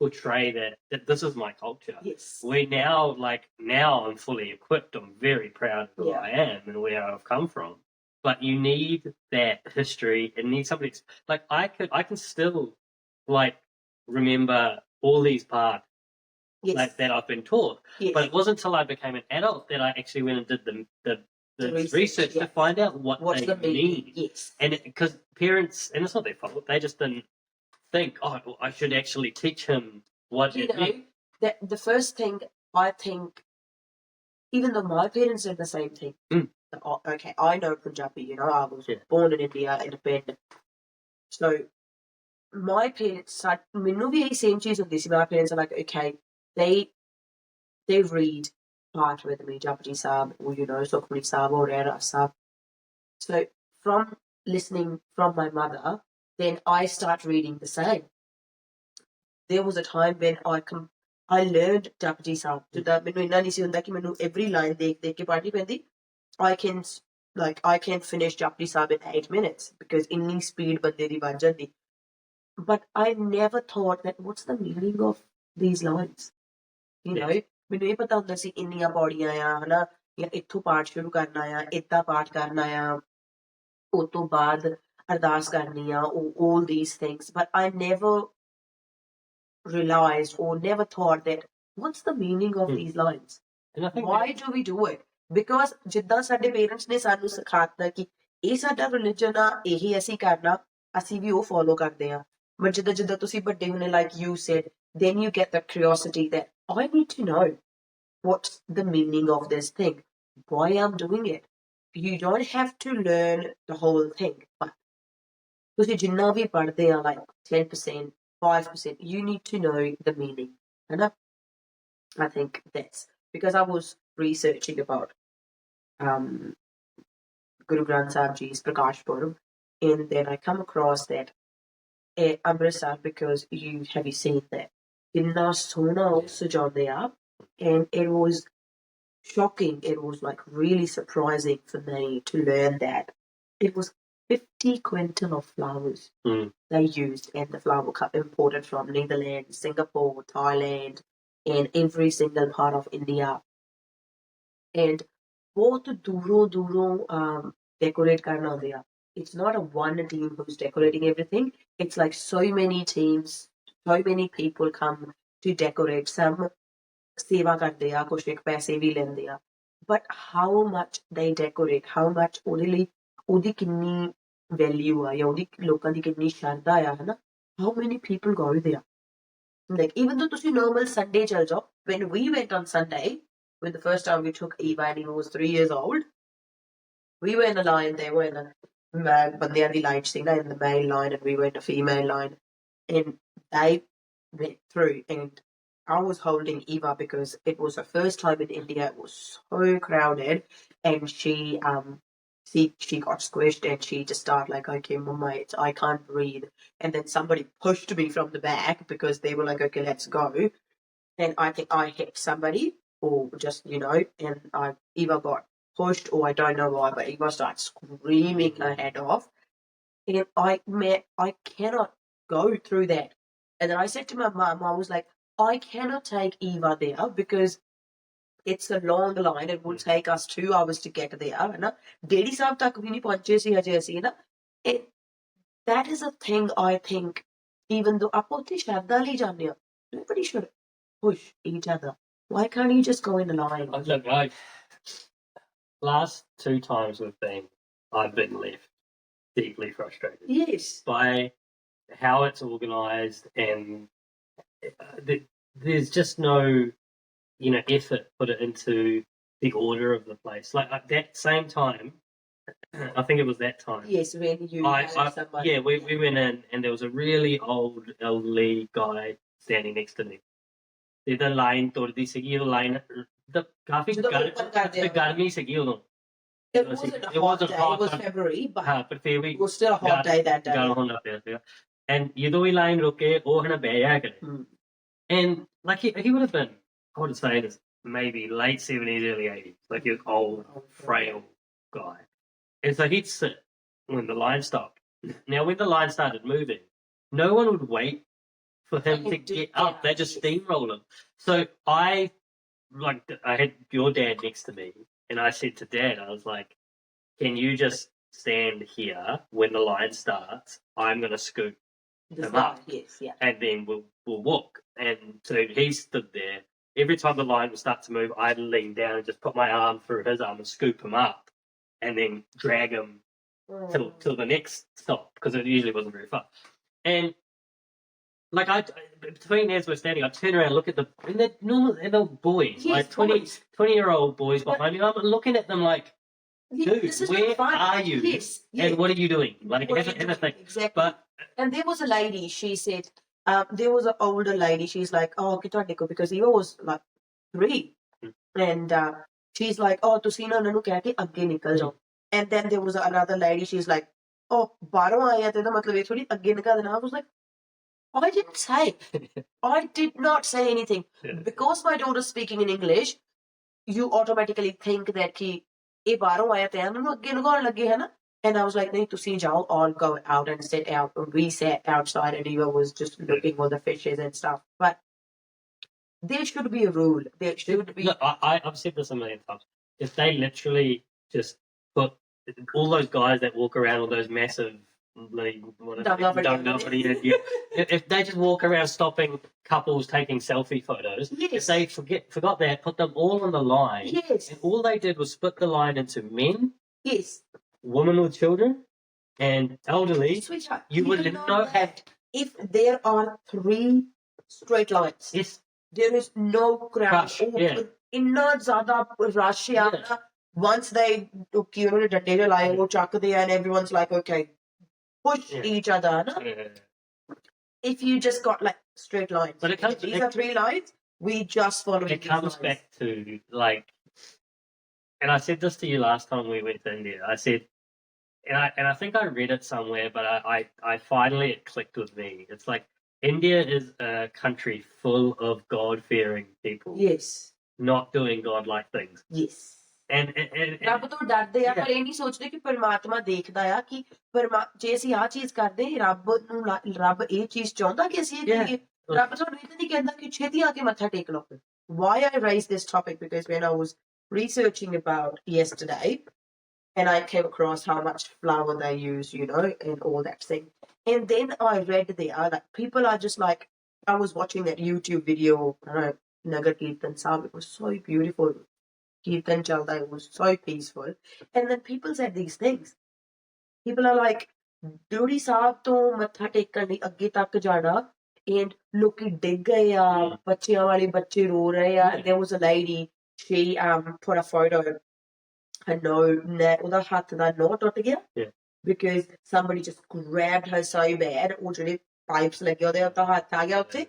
portray that this is my culture. Yes. We're now I'm fully equipped. I'm very proud of who I am and where I've come from. But you need that history. It needs something like I can still remember all these parts that I've been taught. Yes. But it wasn't until I became an adult that I actually went and did the research to find out what they mean. Yes. And because parents, and it's not their fault, they just didn't think, well, I should actually teach him what it means. That the first thing I think, even though my parents did the same thing. Okay, I know Punjabi, I was born in India, independent. So, my parents, ਮੈਨੂੰ ਵੀ ਇਹੀ same ਚੀਜ਼ ਹੁੰਦੀ ਸੀ. My parents are like, okay, they read part with me, Japji Sahib, or, Sukhmani Sahib, or Rera Sahib. So, from listening from my mother, then I start reading the same. There was a time when I learned Japji Sahib. ਜਿੱਦਾਂ ਮੈਨੂੰ ਇੰਨਾ ਨਹੀਂ ਸੀ ਹੁੰਦਾ ਕਿ ਮੈਨੂੰ every line ਦੇਖ ਕੇ ਪੜ੍ਹਨੀ ਪੈਂਦੀ. I can finish Japji Sahib in 8 minutes because ਇੰਨੀ speed ਬੰਦੇ ਦੀ ਬਣ ਜਾਂਦੀ. But I never thought that what's the meaning of these lines? ਮੈਨੂੰ ਇਹ ਪਤਾ ਹੁੰਦਾ ਸੀ ਇੰਨੀਆਂ ਪੌੜੀਆਂ ਆ, ਹਨਾ, ਜਾਂ ਇੱਥੋਂ ਪਾਠ ਸ਼ੁਰੂ ਕਰਨਾ ਆ, ਏਦਾਂ ਪਾਠ ਕਰਨਾ ਆ, ਉਹ ਤੋਂ ਬਾਅਦ ਅਰਦਾਸ ਕਰਨੀ ਆ, all these things. But I never realized or never thought that what's the meaning of these lines? And I think why do we do it? Because ਜਿੱਦਾਂ ਸਾਡੇ ਪੇਰੈਂਟਸ ਨੇ ਸਾਨੂੰ ਸਿਖਾਤਾ ਕਿ ਇਹ ਸਾਡਾ ਰਿਲੀਜਨ ਆ, ਇਹੀ ਅਸੀਂ ਕਰਨਾ, ਅਸੀਂ ਵੀ ਉਹ ਫੋਲੋ ਕਰਦੇ ਆ. But ਜਿੱਦਾਂ ਤੁਸੀਂ ਵੱਡੇ ਹੋਣੇ, like you said, then you get the curiosity that I need to know what's the meaning of this thing, why I'm doing it. You don't have to learn the whole thing, but ਤੁਸੀਂ ਜਿੰਨਾ ਵੀ ਪੜ੍ਹਦੇ ਆ, like 10%, 5%, you need to know the meaning. And I think that's because I was researching about Guru Granth Sahib Ji's Prakash Purab, and then I come across that Amritsar, because have you seen that? Inna sona sajaunde aap, and it was shocking. It was really surprising for me to learn that it was 50 quintal of flowers they used, and the flower cup imported from Netherlands, Singapore, Thailand, and every single part of India. And both duro decorate karna hoya. It's not a one team who's decorating everything. It's like so many teams, so many people come to decorate. Some seva karde a, kuch ek paise bhi lende a. But how much they decorate, how much odi kinni value a, ya odi lokan di kinni shraddha a, hai na? How many people go there? Like, even though tusi normal Sunday chal jao, when we went on Sunday, when the first time we took Eva and he was 3 years old, we were in a line, they were in a bandiyan di line sing in the male line, and we were in a female line, and they went through, and I was holding Eva because it was her first time in India. It was so crowded, and she she got squished and she just started like, okay, mama, I can't breathe. And then somebody pushed me from the back because they were like, okay, let's go. And I think I hit somebody or just, and I either got pushed or I don't know why, but Eva started screaming her head off. And I cannot go through that. And then I said to my mum, I was like, I cannot take Eva there because it's a long line. It will take us 2 hours to get there. Na? Dedi sahab tak bhi nahi pahunche si haje assi na. And that is a thing I think, even though aap utte shraddha li janne ho, nobody should push each other. Why can't you just go in a line? Look, last 2 times I've been left deeply frustrated. Yes. By how it's organised, and there's just no, effort put it into the order of the place. Like at that same time, I think it was that time. Yes, when you had somebody. Yeah, we went in and there was a really old, elderly guy standing next to me. The line ਤੋੜਦੀ ਸੀਗੀ ਉਹ line the ਕਾਫੀ ਗਰਮੀ ਸੀਗੀ ਉਦੋਂ. It wasn't a hot day, it was February, but ਫਿਰ ਵੀ it was still a hot day that day. ਗਰਮ ਹੁੰਦਾ ਪਿਆ ਸੀਗਾ. And ਜਦੋਂ ਵੀ line ਰੁਕੇ ਉਹ ਹਨਾ ਬਹਿ ਜਾ ਕਰੇ. And like he would have been, I would say this, maybe late 70s, early 80s, like an old, frail guy. And so he'd sit when the line stopped. Now, when the line started moving, no one would wait for him to get up. They just steamroll him. So I had your dad next to me, and I said to Dad, I was like, can you just stand here when the line starts? I'm going to scoop him up. Yes, yeah. And then we'll walk. And so he stood there. Every time the line would start to move, I'd lean down and just put my arm through his arm and scoop him up and then drag him till the next stop, because it usually wasn't very far. And like between as we're standing, I turn around and look at the boys, yes, like 20-year-old boys behind me. I'm looking at them like, dude, where are you? Yes, and what are you doing? Like, anything. Exactly. And there was a lady, she said, there was an older lady, she's like, oh, because Eva was like 3. And she's like, oh, ਤੁਸੀਂ ਨਾ ਉਹਨਾਂ ਨੂੰ ਕਹਿ ਕੇ ਅੱਗੇ ਨਿਕਲ ਜਾਓ. And then there was another lady, she's like, oh, ਬਾਹਰੋਂ ਆਇਆ ਤੇ ਇਹਦਾ ਮਤਲਬ ਇਹ ਥੋੜੀ ਅੱਗੇ ਨਿਕਲ ਦੇਣਾ. I was like, I didn't say. I did not say anything. Because my daughter's speaking in English, you automatically think that ਕਿ ਇਹ ਬਾਹਰੋਂ ਆਇਆ ਤੇ ਇਹਨਾਂ ਨੂੰ ਅੱਗੇ ਲਗਾਉਣ ਲੱਗੇ ਹੈ ਨਾ. And I was like, ਨਹੀਂ ਤੁਸੀਂ ਜਾਓ, I'll go out and sit out. We sat outside and Eva was just looking for the fishes and stuff. But there should be a rule. There should be... Look, I've said this a million times. If they literally just put all those guys that walk around with those massive... if they just walk around stopping couples taking selfie photos, yes. If they forgot that, put them all on the line, yes. And all they did was split the line into men, yes, women with children, and elderly, Sweetheart, you would not have... If there are 3 straight lines, yes, there is no crowd. Yeah. Inna zyada rush yeah. Once they and everyone's like, okay, push each other. No? If you just got like straight lines, but these are 3 lines, we just follow it. It comes back to like, and I said this to you last time we went to India. I said, and I think I read it somewhere, but I finally it clicked with me. It's like India is a country full of God-fearing people. Yes. Not doing God-like things. Yes. And ਰੱਬ ਤੋਂ ਡਰਦੇ ਆ, ਪਰ ਇਹ ਨਹੀਂ ਸੋਚਦੇ ਕਿ ਪਰਮਾਤਮਾ ਦੇਖਦਾ ਆ ਕਿ ਜੇ ਅਸੀਂ ਆਹ ਚੀਜ਼ ਕਰਦੇ ਰੱਬ ਇਹ ਚੀਜ਼ ਚਾਹੁੰਦਾ ਕਿ ਅਸੀਂ ਇਹ ਕਰੀਏ. ਰੱਬ ਤੁਹਾਨੂੰ ਇਹ ਤਾਂ ਨਹੀਂ ਕਹਿੰਦਾ ਕਿ ਛੇਤੀ ਆ ਕੇ ਮੱਥਾ ਟੇਕ ਲਓ. Why I raised this topic, because when I was researching about yesterday, and I came across how much flour they use, and all that thing. And then I read there that people are just like, I was watching that YouTube video, Nagar Kirtan Sahib, it was so beautiful. Kirtan Chalda, it was so peaceful. And then people said these things. People are like, Dudi Sahib to matha tekan nahi agge tak jana, and loki dig gaya, bachchiyan wale bachche ro rahe ya. There was a lady, she put a photo, her ਉਹਦਾ ਹੱਥ ਦਾ ਨੋਹ ਟੁੱਟ ਗਿਆ, because somebody just grabbed her so bad, ਉਹ ਜਿਹੜੇ pipes ਲੱਗੇ ਉਹਦੇ ਉੱਤੇ ਹੱਥ ਆ ਗਿਆ ਉੱਤੇ.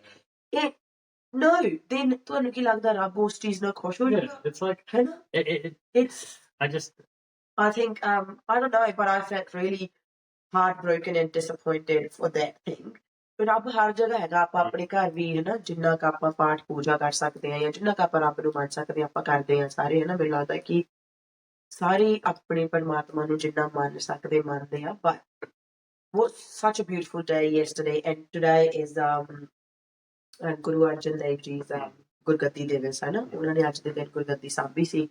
No, then ਤੁਹਾਨੂੰ ਕੀ ਲੱਗਦਾ ਰੱਬ ਉਸ ਚੀਜ਼ ਨਾਲ ਖੁਸ਼ ਹੋ ਜਾਏਗਾ? It's like, ਹੈ ਨਾ? it's, I just, I think I don't know, but I felt really heartbroken and disappointed for that thing. But अब हर जगह हैगा ਆਪਾਂ ਆਪਣੇ ਘਰ ਵੀ ਹੈ ਨਾ ਜਿੰਨਾ ਕੁ ਆਪਾਂ ਪਾਠ ਪੂਜਾ ਕਰ ਸਕਦੇ ਹਾਂ ਜਾਂ ਜਿੰਨਾ ਕੁ ਆਪਾਂ ਰੱਬ ਨੂੰ ਮੰਨ ਸਕਦੇ ਹਾਂ ਆਪਾਂ ਕਰਦੇ ਹਾਂ ਸਾਰੇ ਹੈ ਨਾ ਮੈਨੂੰ ਲੱਗਦਾ ਕਿ ਸਾਰੇ ਆਪਣੇ ਪਰਮਾਤਮਾ ਨੂੰ ਜਿੰਨਾ ਮੰਨ ਸਕਦੇ ਮੰਨਦੇ ਆ but was such a beautiful day yesterday and today is Guru Arjan Dev Ji's Gurgati Divas है ना उन्होंने आज के दिन गुरगद्दी साहबी सी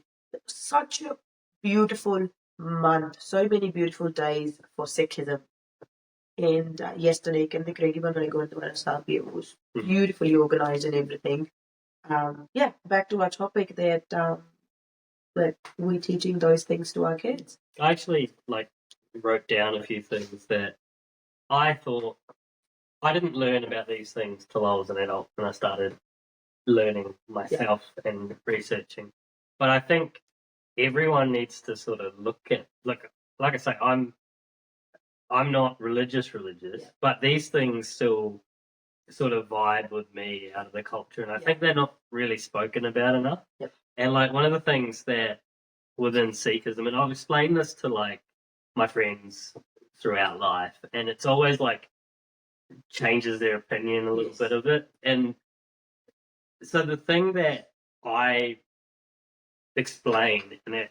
such a beautiful month so many beautiful days for Sikhism and yesterday ਕਹਿੰਦੇ ਕ੍ਰੇਗੀ ਬੰਗਲੇ ਗੁਰਦੁਆਰਾ ਸਾਹਿਬ it was beautifully organized and everything yeah back to our topic that we're teaching those things to our kids. I actually wrote down a few things that I thought I didn't learn about these things till I was an adult when I started learning myself and researching. But I think everyone needs to sort of look at like I say, I'm not religious, but these things still sort of vibe with me out of the culture, and I think they're not really spoken about enough. Yep. And like one of the things that within Sikhism, and I've explained this to like my friends throughout life, and it's always like changes their opinion a little bit of it. And so the thing that I explain and it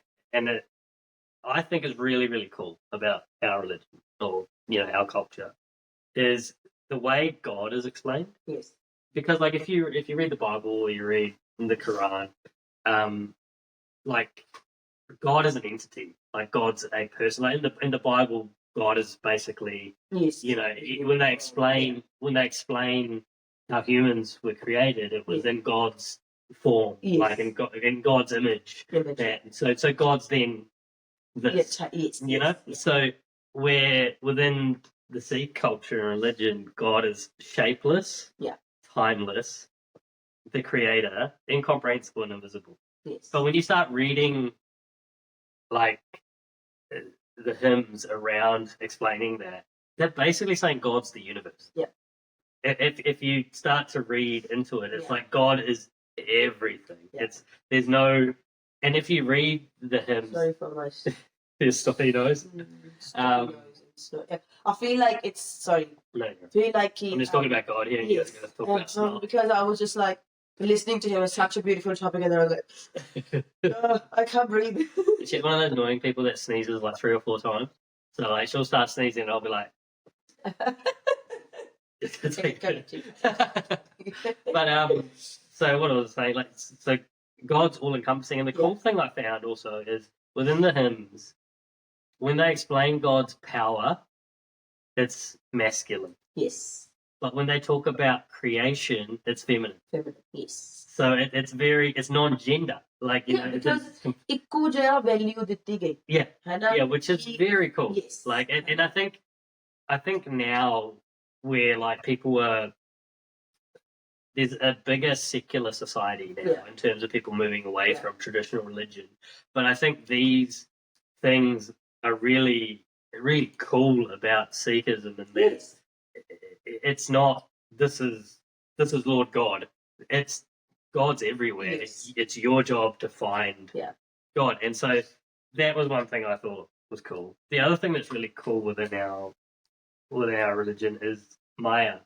I think is really, really cool about our religion or our culture is the way God is explained. Yes. Because like if you read the Bible or you read the Quran, like God is an entity, like God's a person. Like in the Bible, God is basically when they explain how humans were created, it was in God's form, like in God's image. So God's then this, So where within the Sikh culture and religion, God is shapeless, timeless, the creator, incomprehensible and invisible. Yes. But when you start reading like the hymns around explaining that, they're basically saying God's the universe. Yeah. If you start to read into it, it's like God is everything. Yeah. There's no, and if you read the hymns, sorry for my his stuffy nose. I feel like it's sorry. No, I feel like I'm just talking about God here. And yes. You guys are going to talk about because I was just like listening to him was such a beautiful topic, and then I was like, I can't breathe. She's one of those annoying people that sneezes like 3 or 4 times. So like she'll start sneezing, and I'll be like. But so what I was saying, like, so God's all encompassing, and the cool thing I found also is within the hymns, when they explain God's power, it's masculine. Yes. But when they talk about creation, it's feminine. Feminine, yes. So it's non-gender, like because ਇੱਕੋ ਜਿਹਾ value ਦਿੱਤੀ ਗਈ. Yeah, which is very cool. Yes. Like, and I think now where like people are, there's a bigger secular society now in terms of people moving away from traditional religion. But I think these things are really, really cool about Sikhism, and that it's not this is Lord God. It's God's everywhere. Yes. It's your job to find God, and so that was one thing I thought was cool. The other thing that's really cool within our religion is Maya,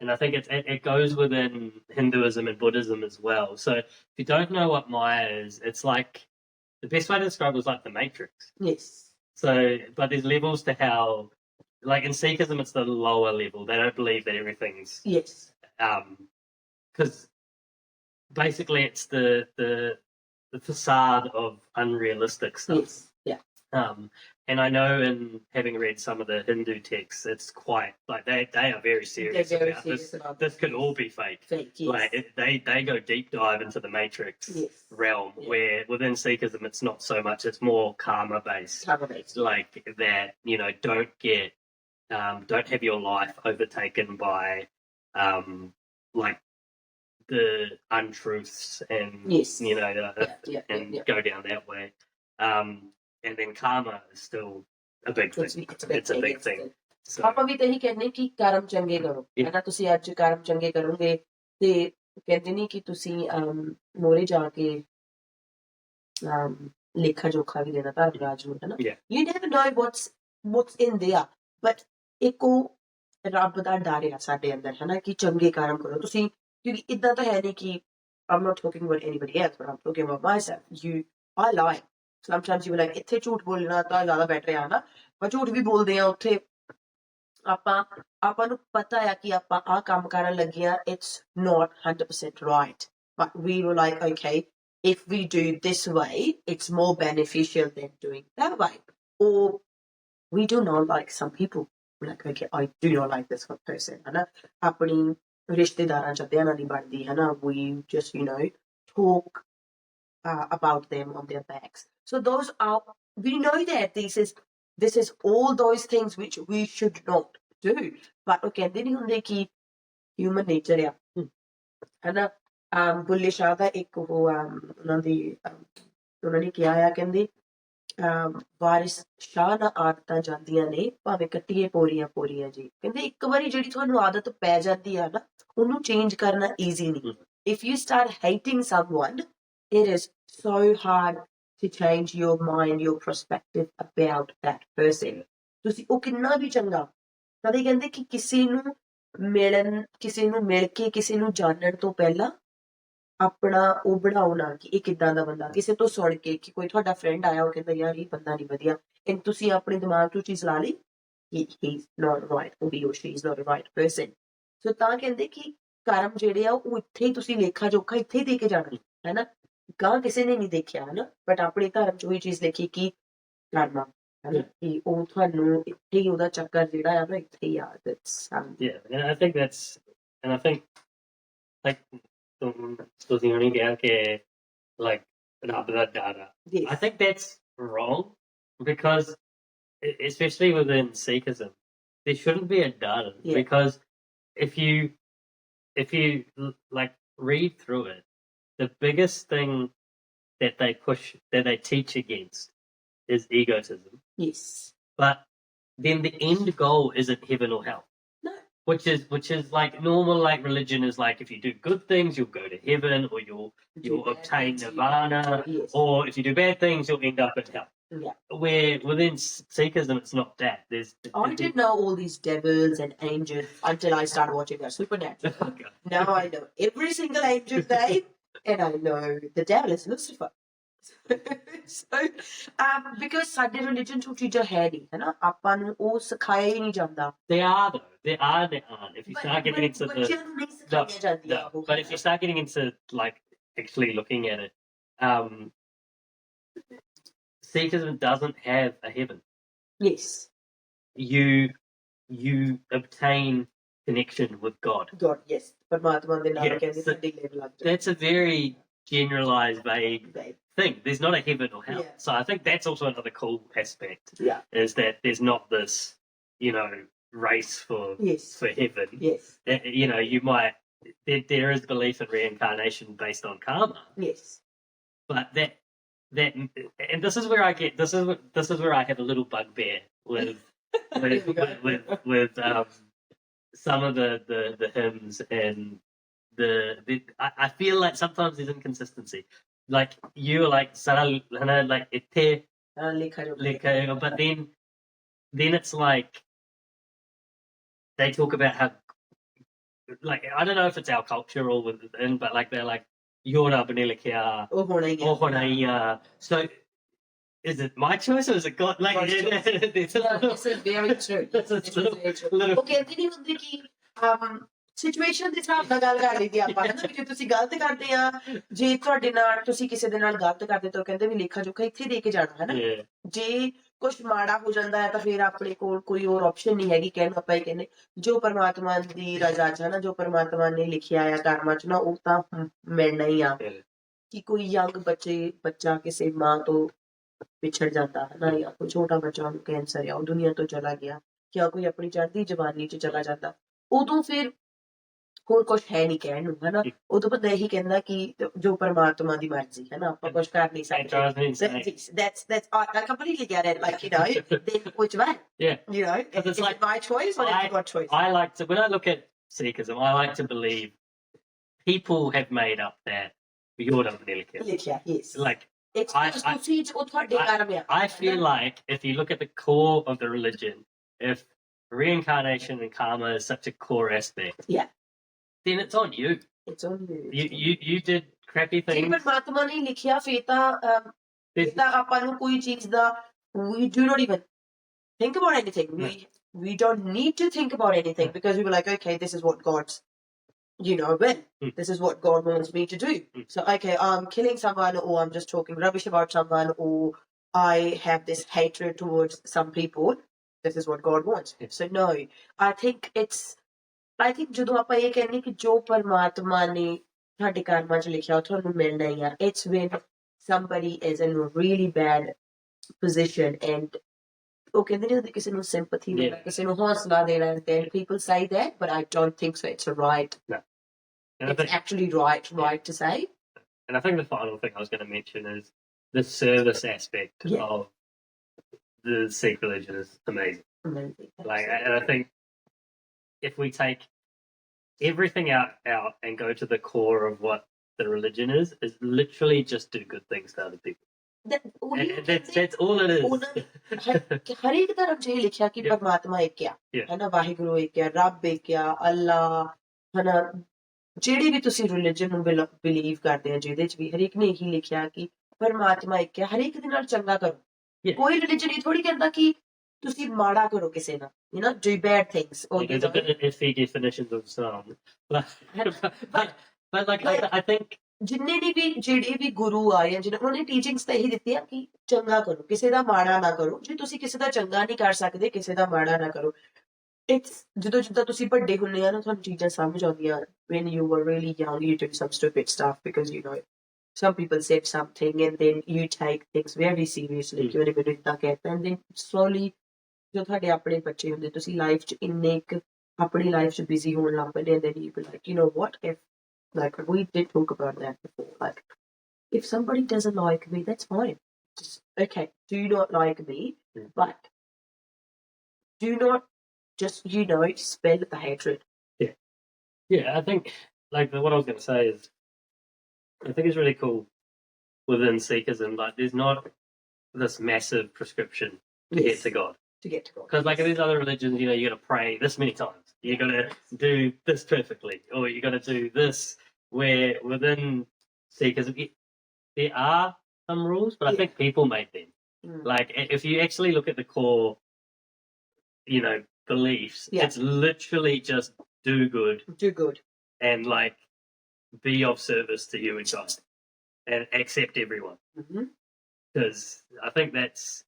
and I think it goes within Hinduism and Buddhism as well. So if you don't know what Maya is, it's like the best way to describe it is like the Matrix. Yes. So, but there's levels to how, like in Sikhism, it's the lower level. They don't believe that everything's because basically it's the facade of unrealistic stuff. Yes. Yeah. And I know in having read some of the Hindu texts, it's quite like they are very serious about this. This could all be fake. Fake, yes. Like they go deep dive into the Matrix realm, where within Sikhism it's not so much. It's more karma based. Like that, don't have your life overtaken by like the untruths and go down that way. And then karma is still a big thing. It's a big thing. So, ਆਪਾਂ ਵੀ ਤਾਂ ਇਹੀ ਕਹਿੰਦੇ ਕਿ ਕਰਮ ਚੰਗੇ ਕਰੋ ਹੈ ਨਾ ਤੁਸੀਂ ਅੱਜ ਕਰਮ ਚੰਗੇ ਕਰੋਗੇ ਤੇ ਕਹਿੰਦੇ ਨਹੀਂ ਕਿ ਤੁਸੀਂ ਮੋਰੇ ਜਾ ਕੇ ਲੇਖਾ ਜੋਖਾ ਵੀ ਦੇਣਾ ਧਰਮਰਾਜ ਨੂੰ, ਹਨਾ। Yeah. You never know what's in there, but ਇੱਕ ਉਹ ਰੱਬ ਦਾ ਡਰ ਆ ਸਾਡੇ ਅੰਦਰ, ਹਨਾ, ਕਿ ਚੰਗੇ ਕਰਮ ਕਰੋ ਤੁਸੀਂ, ਕਿਉਂਕਿ ਇਦਾਂ ਤਾਂ ਹੈ ਨਹੀਂ ਕਿ I'm not talking about anybody else, but I'm talking about myself. I lie. Sometimes you be like, ਇੱਥੇ ਝੂਠ ਬੋਲਣਾ ਤਾਂ ਜ਼ਿਆਦਾ ਬੈਟਰ ਆ, ਹਨਾ, ਪਰ ਝੂਠ ਵੀ ਬੋਲਦੇ ਆ ਉੱਥੇ। ਆਪਾਂ ਨੂੰ ਪਤਾ ਆ ਕਿ ਆਪਾਂ ਆਹ ਕੰਮ ਕਰਨ ਲੱਗੇ ਆ, it's not 100% right, but we were like, okay, if we do this way, it's more beneficial than doing that way. Or we do not like some people, we're like, okay, I do not like this one person, ਹਨਾ, ਆਪਣੀ ਰਿਸ਼ਤੇਦਾਰਾਂ ਚ ਧਿਆਨ ਨਹੀਂ ਬਣਦੀ, ਹਨਾ, we just, talk about them on their backs. So those are, we know that this is all those things which we should not do, but ਉਹ ਕਹਿੰਦੇ ਨਹੀਂ ਹੁੰਦੇ ਕਿ human nature ਆ, ਹਨਾ। ਬੁੱਲੇ ਸ਼ਾਹ ਦਾ ਇੱਕ ਉਹ ਉਹਨਾਂ ਨੇ ਕਿਹਾ ਆ, ਕਹਿੰਦੇ ਵਾਰਿਸ ਸ਼ਾਹ ਨਾ ਆਦਤਾਂ ਜਾਂਦੀਆਂ ਨੇ ਭਾਵੇਂ ਕੱਟੀਏ ਪੋਰੀਆਂ ਪੋਰੀਆਂ ਜੀ, ਕਹਿੰਦੇ ਇੱਕ ਵਾਰੀ ਜਿਹੜੀ ਤੁਹਾਨੂੰ ਆਦਤ ਪੈ ਜਾਂਦੀ ਆ ਨਾ, ਉਹਨੂੰ ਚੇਂਜ ਕਰਨਾ ਈਜ਼ੀ ਨਹੀਂ। If you start hating someone, it is so hard to change your mind, your perspective about that person. ਤੁਸੀਂ ਉਹ ਕਿੰਨਾ ਵੀ ਚੰਗਾ, ਕਦੇ ਕਹਿੰਦੇ ਕਿ ਕਿਸੇ ਨੂੰ ਮਿਲ ਕੇ ਕਿਸੇ ਨੂੰ ਜਾਣਨ ਤੋਂ ਪਹਿਲਾਂ ਆਪਣਾ ਉਹ ਬਣਾਓ ਨਾ ਕਿ ਇਹ ਕਿੱਦਾਂ ਦਾ ਬੰਦਾ, ਕਿਸੇ ਤੋਂ ਸੁਣ ਕੇ ਕਿ ਕੋਈ ਤੁਹਾਡਾ ਫਰੈਂਡ ਆਇਆ, ਉਹ ਕਹਿੰਦਾ ਯਾਰ ਇਹ ਬੰਦਾ ਨਹੀਂ ਵਧੀਆ, and ਤੁਸੀਂ ਆਪਣੇ ਦਿਮਾਗ ਤੋਂ ਚੀਜ਼ ਲਾ ਲਈ he's not right, or he or she is not a right person. So ਤਾਂ ਕਹਿੰਦੇ ਕਿ ਕਰਮ ਜਿਹੜੇ ਆ ਉਹ ਇੱਥੇ ਹੀ ਤੁਸੀਂ ਲੇਖਾ ਜੋਖਾ ਇੱਥੇ ਹੀ ਦੇ ਕੇ ਜਾਣਾ, ਹਨਾ, ਗਾਂ ਕਿਸੇ ਨੇ ਨਹੀਂ ਦੇਖਿਆ, ਹਨਾ, ਬਟ ਆਪਣੇ ਧਰਮ ਚ ਉਹੀ ਚੀਜ਼ ਦੇਖੀ ਕਿ ਕਰਨਾ, ਹਨਾ, ਕਿ ਉਹ ਤੁਹਾਨੂੰ ਇੱਥੇ ਹੀ ਉਹਦਾ ਚੱਕਰ ਜਿਹੜਾ ਆ ਨਾ ਇੱਥੇ ਹੀ ਆ। Yeah, and I think like ਤੁਸੀਂ ਹੁਣੀ ਕਿਹਾ ਕਿ like ਰੱਬ ਦਾ ਡਰ ਆ, I think that's wrong, because especially within Sikhism there shouldn't be a dar, because if you like read through it, the biggest thing that they teach against is egotism. Yes. But then the end goal isn't heaven or hell. No. Which is like normal, like religion is like if you do good things you'll go to heaven, or you'll obtain nirvana, or if you do bad things you'll end up in hell. Yeah. Where within Sikhism it's not that. I didn't know all these devils and angels until I started watching that Supernatural. Okay. Now I know every single angel's name, and I know the devil is Lucifer. So because ਸਾਡੇ religion ਚ ਉਹ ਚੀਜ਼ਾਂ ਹੈ ਨਹੀਂ, ਹਨਾ, ਆਪਾਂ ਨੂੰ ਉਹ ਸਿਖਾਇਆ ਹੀ ਨਹੀਂ ਜਾਂਦਾ। They aren't. If you start getting into but if you start getting into like actually looking at it, Sikhism doesn't have a heaven. Yes. You obtain connection with God. God, yes. Paramatma ਦੇ ਨਾਲ ਕਹਿੰਦੇ ਸਾਡੇ level ਲੱਗ ਜਾਂਦਾ। That's a very generalized, vague thing. There's not a heaven or hell. So I think that's also another cool aspect. Yeah. Is that there's not this, race for heaven. Yes. You might there is belief in reincarnation based on karma. Yes. But that and this is where this is where I have a little bugbear with some of the hymns, and I feel like sometimes there's inconsistency. Like you were like like but then it's like they talk about how, like, I don't know if it's our culture or within, but like they're like Yora Benelikia Ohonaiya. So is it my choice or is it God? Like this is very true. Okay, then you think situation ਦੇ ਹਿਸਾਬ ਨਾਲ ਗੱਲ ਕਰ ਲਈਦੀ ਆਪਾਂ, ਹਨਾ, ਜੇ ਤੁਸੀਂ ਗਲਤ ਕਰਦੇ ਆ, ਜੇ ਤੁਹਾਡੇ ਨਾਲ ਤੁਸੀਂ ਕਿਸੇ ਦੇ ਨਾਲ ਗਲਤ ਕਰਦੇ ਤਾਂ ਕਹਿੰਦੇ ਵੀ ਲੇਖਾ ਜੋਖਾ ਇੱਥੇ ਦੇ ਕੇ ਜਾਣਾ, ਹਨਾ। ਜੇ ਕੁਛ ਮਾੜਾ ਹੋ ਜਾਂਦਾ ਹੈ ਤਾਂ ਫਿਰ ਆਪਣੇ ਕੋਲ ਕੋਈ ਹੋਰ ਆਪਸ਼ਨ ਨਹੀਂ ਹੈਗੀ, ਕਹਿਣ ਆਪਾਂ ਹੀ ਕਹਿੰਦੇ ਜੋ ਪਰਮਾਤਮਾ ਦੀ ਰਜ਼ਾ ਚ, ਹਨਾ, ਜੋ ਪਰਮਾਤਮਾ ਨੇ ਲਿਖਿਆ ਆ ਕਰਮਾਂ ਚ ਨਾ, ਉਹ ਤਾਂ ਮਿਲਣਾ ਹੀ ਆ। ਕਿ ਕੋਈ ਯੰਗ ਬੱਚਾ ਕਿਸੇ ਮਾਂ ਤੋਂ ਵਿਛੜ ਜਾਂਦਾ, ਹਨਾ, ਜਾਂ ਕੋਈ ਛੋਟਾ ਬੱਚਾ ਉਹਨੂੰ ਕੈਂਸਰ ਆ, ਉਹ ਦੁਨੀਆ ਤੋਂ ਚਲਾ ਗਿਆ, ਜਾਂ ਕੋਈ ਆਪਣੀ ਚੜ੍ਹਦੀ ਜਵਾਨੀ ਚ ਚਲਾ ਜਾਂਦਾ, ਉਦੋਂ ਫਿਰ ਹੋਰ ਕੁਛ ਹੈ ਨਹੀਂ ਕਹਿਣ ਨੂੰ, ਹਨਾ। ਉਦੋਂ ਬੰਦਾ ਇਹੀ ਕਹਿੰਦਾ ਕਿ ਜੋ ਪਰਮਾਤਮਾ ਦੀ ਮਰਜ਼ੀ, ਹਨਾ, ਆਪਾਂ ਕੁਛ ਕਰ ਨਹੀਂ ਸਕਦੇ। That's I completely get it. Like, then which way? Yeah. Is it my choice or is it your choice? I like to, when I look at Sikhism, I like to believe people have made up that Yorda Benelikia. Yes. Like It's because ਤੁਸੀਂ ਉਹ ਤੁਹਾਡੇ ਕਰਮ ਆ I feel like if you look at the core of the religion, if reincarnation and karma is such a core aspect, Yeah. then it's on you. It's on you. You did crappy ਜੇ things. ਪਰਮਾਤਮਾ ਨੇ ਲਿਖਿਆ ਫਿਰ ਤਾਂ ਆਪਾਂ ਨੂੰ ਕੋਈ ਚੀਜ਼ ਦਾ we do not even think about anything. We don't need to think about anything because we were like, okay, this is what God's, will. This is what God wants me to do. So, okay, I'm killing someone, or I'm just talking rubbish about someone, or I have this hatred towards some people. This is what God wants. So, no, I think ਜਦੋਂ ਆਪਾਂ ਇਹ ਕਹਿੰਦੇ ਕਿ ਜੋ ਪਰਮਾਤਮਾ ਨੇ ਤੁਹਾਡੇ ਕਰਮਾਂ 'ਚ ਲਿਖਿਆ ਉਹ ਤੁਹਾਨੂੰ ਮਿਲਣਾ ਹੀ ਆ, it's when somebody is in a really bad position and ਉਹ ਕਹਿੰਦੇ ਨੇ ਉਹਦੇ ਕਿਸੇ ਨੂੰ sympathy ਦੇਣਾ, ਕਿਸੇ ਨੂੰ ਹੌਸਲਾ ਦੇਣਾ, then people say that, but I don't think so. It's right. No. And it's actually right to say. And I think the final thing I was going to mention is the service aspect of the Sikh religion is amazing. Like, and I think if we take everything out and go to the core of what the religion is literally just do good things to other people. That's all it is. ਹਰੇਕ ਧਰਮ 'ਚ ਇਹ ਲਿਖਿਆ ਕਿ ਪਰਮਾਤਮਾ ਇੱਕ ਆ, ਹਨਾ, ਵਾਹਿਗੁਰੂ ਇੱਕ ਆ, ਰੱਬ ਇੱਕ ਆ, ਅੱਲਾ, ਹਨਾ, ਜਿਹੜੀ ਵੀ ਤੁਸੀਂ ਰਿਲੀਜਨ ਨੂੰ ਬਿਲੀਵ ਕਰਦੇ ਆ ਜਿਹਦੇ 'ਚ ਵੀ ਹਰੇਕ ਨੇ ਇਹੀ ਲਿਖਿਆ ਕਿ ਪਰਮਾਤਮਾ ਇੱਕ ਆ, ਹਰੇਕ ਦੇ ਨਾਲ ਚੰਗਾ ਕਰੋ। ਕੋਈ ਰਿਲੀਜਨ ਇਹ ਥੋੜੀ ਕਹਿੰਦਾ ਕਿ ਤੁਸੀਂ ਮਾੜਾ ਕਰੋ ਕਿਸੇ ਨਾਲ, do bad things. There's a bit of iffy definitions of Islam, but like I think ਜਿਹੜੇ ਵੀ ਗੁਰੂ ਆਏ ਆ ਜਿਹਨਾਂ ਉਹਨੇ ਟੀਚਿੰਗਸ ਤਾਂ ਇਹੀ ਦਿੱਤੀਆਂ ਕਿ ਚੰਗਾ ਕਰੋ, ਕਿਸੇ ਦਾ ਮਾੜਾ ਨਾ ਕਰੋ। ਜੇ ਤੁਸੀਂ ਕਿਸੇ ਦਾ ਚੰਗਾ ਨਹੀਂ ਕਰ ਸਕਦੇ, ਕਿਸੇ ਦਾ ਮਾੜਾ ਨਾ ਕਰੋ। ਜਦੋਂ ਜਿੱਦਾਂ ਤੁਸੀਂ ਵੱਡੇ ਹੁੰਦੇ ਆ ਨਾ, ਤੁਹਾਨੂੰ ਚੀਜ਼ਾਂ ਸਮਝ ਆਉਂਦੀਆਂ। when you were really young you did some stupid stuff because some people said something and then you take things very seriously ਕਿ ਉਹਨੇ ਮੈਨੂੰ ਇੱਦਾਂ ਕਹਿਤਾ, and then slowly ਜੋ ਤੁਹਾਡੇ ਆਪਣੇ ਬੱਚੇ ਹੁੰਦੇ, ਤੁਸੀਂ ਲਾਈਫ 'ਚ ਇੰਨੇ ਕੁ ਆਪਣੀ ਲਾਈਫ 'ਚ ਬਿਜ਼ੀ ਹੋਣ ਲੱਗ ਪੈਂਦੇ, and then you be like, what if, like we did talk about that before, like if somebody doesn't like me, that's fine. Just, okay, do not like me, but do not just, spell the hatred. Yeah, I think like what I was going to say is I think it's really cool within Sikhism, like there's not this massive prescription to get to God. Because like in these other religions, you got to pray this many times, you got to do this perfectly, or you got to do this. Where within Sikhism there are some rules, but I think people make them. Like if you actually look at the core, beliefs, it's literally just do good, and like be of service to you and God, and accept everyone. Because I think that's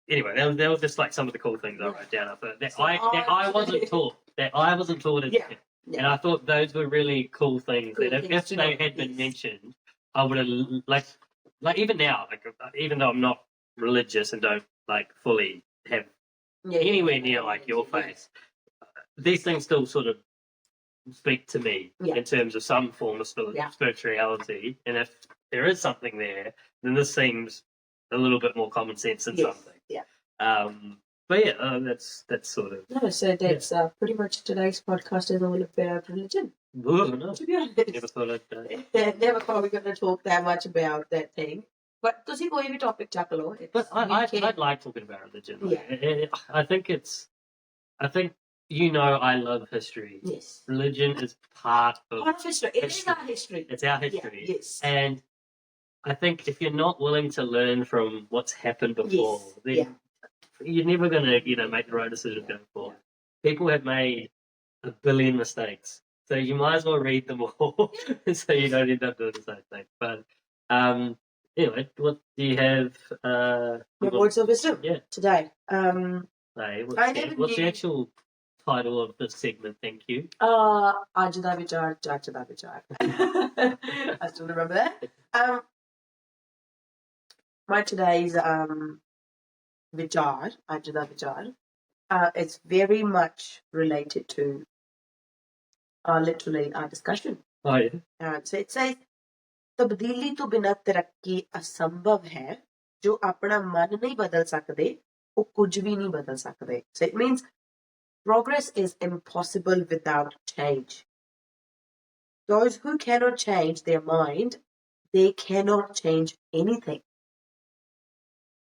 anyway. That was just like some of the cool things I wrote down. That I wasn't taught. That I wasn't taught as a kid. And I thought those were really cool things. That if they had been mentioned, I would have like even now, like even though I'm not religious and don't like fully have anywhere near like your face, these things still sort of speak to me in terms of some form of spirituality. And if there is something there, then this seems a little bit more common sense than something. But that's sort of... No, so that's pretty much today's podcast is all about religion. Oh, no. To be honest. Never thought I'd... Never thought we were going to talk that much about that thing. But ਤੁਸੀਂ ਕੋਈ ਵੀ topic ਚੱਕ ਲਓ. But I'd like talking about religion. I think I love history. Yes. Religion is part of history. It is our history. It's our history. Yes. And I think if you're not willing to learn from what's happened before, then you're never going to, make the right decision going forward. People have made a billion mistakes, so you might as well read them all, so you don't end up doing the same thing. But anyway, what do you have? My words of wisdom. Today. What's the actual title of this segment? Thank you. ਅੱਜ ਦਾ ਵਿਚਾਰ, ਚੱਜ ਦਾ ਵਿਚਾਰ. I still remember that. My today's vichar, ਅੱਜ ਦਾ ਵਿਚਾਰ, it's very much related to literally our discussion. Oh yeah. So it says, ਤਬਦੀਲੀ ਤੋਂ ਬਿਨਾਂ ਤਰੱਕੀ ਅਸੰਭਵ ਹੈ, ਜੋ ਆਪਣਾ ਮਨ ਨਹੀਂ ਬਦਲ ਸਕਦੇ ਉਹ ਕੁਝ ਵੀ ਨਹੀਂ ਬਦਲ ਸਕਦੇ. So it means progress is impossible without change. Those who cannot change their mind they cannot change anything.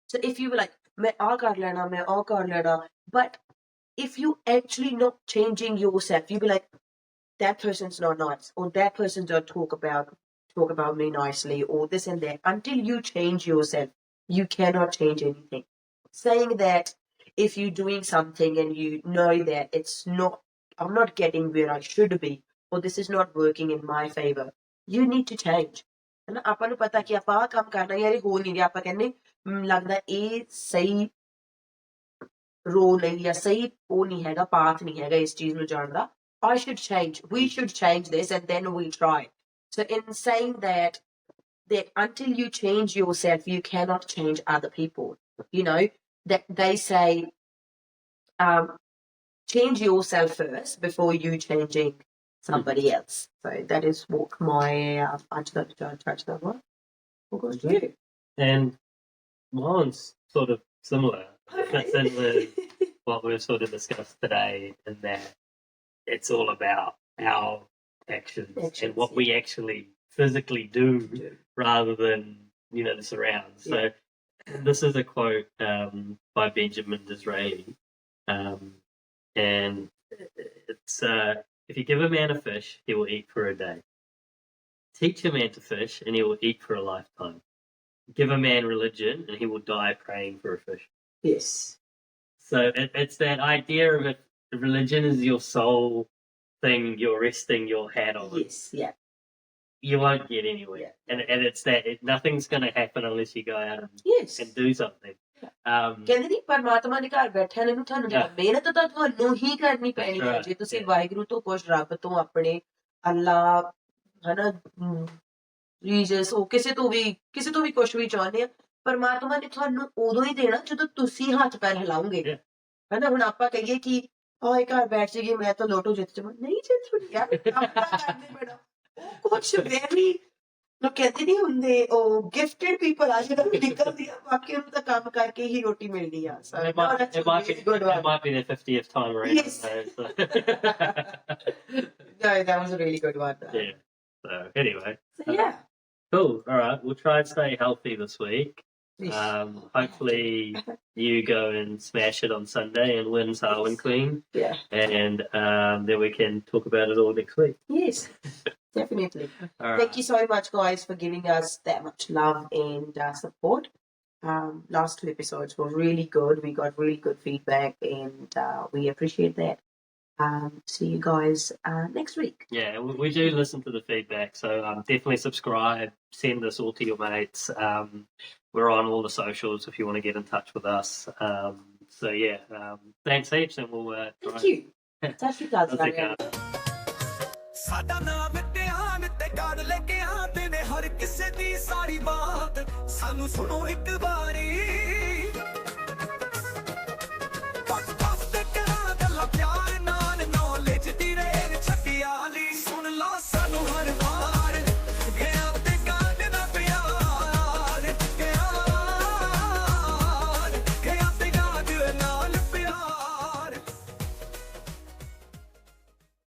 So if you were like, मैं आ कर लेना, मैं आ कर लेना, but if you actually not changing yourself, you be like, that person's not nice, or that person don't talk about me nicely, or this and that. Until you change yourself, you cannot change anything. Saying that if you're doing something and you know that I'm not getting where I should be, or this is not working in my favor, you need to change. है ना, ਆਪਾਂ ਨੂੰ ਪਤਾ ਕਿ ਆਪਾਂ ਆਹ ਕੰਮ ਕਰਨਾ ਯਾਰ ਇਹ ਹੋ ਨਹੀਂ ਰਿਹਾ, ਆਪਾਂ ਕਹਿੰਦੇ ਲੱਗਦਾ ਇਹ ਸਹੀ ਰੋਲ ਨਹੀਂ ਜਾਂ ਸਹੀ ਉਹ ਨਹੀਂ ਹੈਗਾ, ਪਾਥ ਨਹੀਂ ਹੈਗਾ ਇਸ ਚੀਜ਼ ਨੂੰ ਜਾਣ ਦਾ. I should change. We should change this, and then we try. So in saying that until you change yourself, you cannot change other people. You know, that they say, change yourself first before you changing somebody else. So that is what my what goes to you. And mine's sort of similar. Fits in with what we've sort of discussed today, in that it's all about our actions and what we actually physically do rather than, the surrounds. So this is a quote by Benjamin Disraeli. And it's, if you give a man a fish, he will eat for a day. Teach a man to fish and he will eat for a lifetime. Give a man religion and he will die praying for a fish. Yes. So it's that idea of it. Religion is your soul thing you're resting your hat on. Yes, yeah. You won't get anywhere. And it's that nothing's going to happen unless you go out and do something. ਕਹਿੰਦੇ ਨਹੀਂ ਪਰਮਾਤਮਾ ਨੇ ਘਰ ਬੈਠਿਆਂ ਨੂੰ ਤੁਹਾਨੂੰ ਮਿਹਨਤ ਤਾਂ ਤੁਹਾਨੂੰ ਹੀ ਕਰਨੀ ਪੈਣੀ ਹੈ. ਜੇ ਤੁਸੀਂ ਵਾਹਿਗੁਰੂ ਤੋਂ ਕੁਛ, ਰੱਬ ਤੋਂ, ਆਪਣੇ ਅੱਲਾ, ਹਨਾ, ਜੀਸਸ, ਉਹ ਕਿਸੇ ਤੋਂ ਵੀ ਕੁਛ ਵੀ ਚਾਹੁੰਦੇ ਆ, ਪਰਮਾਤਮਾ ਨੇ ਤੁਹਾਨੂੰ ਉਦੋਂ ਹੀ ਦੇਣਾ ਜਦੋਂ ਤੁਸੀਂ ਹੱਥ ਪੈਰ ਹਿਲਾਓਗੇ. ਹਨਾ, ਹੁਣ ਆਪਾਂ ਕਹੀਏ ਕਿ ਇਹ ਘਰ ਬੈਠ ਜਾਈਏ ਮੈਂ ਤਾਂ ਲੋਟੋ ਜਿੱਤ ਜਾਵਾਂ, ਨਹੀਂ ਜਿੱਤ ਹੋਣੀ ਯਾਰ, ਕਰਨੇ ਪੈਣਾ. ਉਹ ਕੁਛ ਵੈਰੀ ਲੋਕ ਕਹਿੰਦੇ ਨਹੀਂ ਹੁੰਦੇ, ਉਹ ਗਿਫਟਡ ਪੀਪਲ ਆ ਜਿਹੜਾ ਨਿਕਲਦੀ ਆ, ਬਾਕੀ ਉਹਨੂੰ ਤਾਂ ਕੰਮ ਕਰਕੇ ਹੀ ਰੋਟੀ ਮਿਲਦੀ ਆ. It might be their 50th time around. Yes. No, that was a really good one. Yeah. So anyway. So, yeah. Cool. All right. We'll try and stay healthy this week. Hopefully you go and smash it on Sunday and win Saawan clean. Yeah. And then we can talk about it all next week. Yes, definitely. Right. Thank you so much, guys, for giving us that much love and support. Last 2 episodes were really good. We got really good feedback, and we appreciate that. See you guys next week. Yeah, we do listen to the feedback, so definitely subscribe, send this all to your mates. We're on all the socials if you want to get in touch with us. So yeah, thanks heaps, and we'll thank you. That's it. ਸਾਡਾ ਨਾਮ ਮਿੱਟਿਆ ਤੇ card ਲੈ ਕੇ ਆਂਦੇ ਨੇ ਹਰ ਕਿਸੇ ਦੀ ਸਾਰੀ ਬਾਤ, ਸਾਨੂੰ ਸੁਣੋ ਇੱਕ ਵਾਰੀ.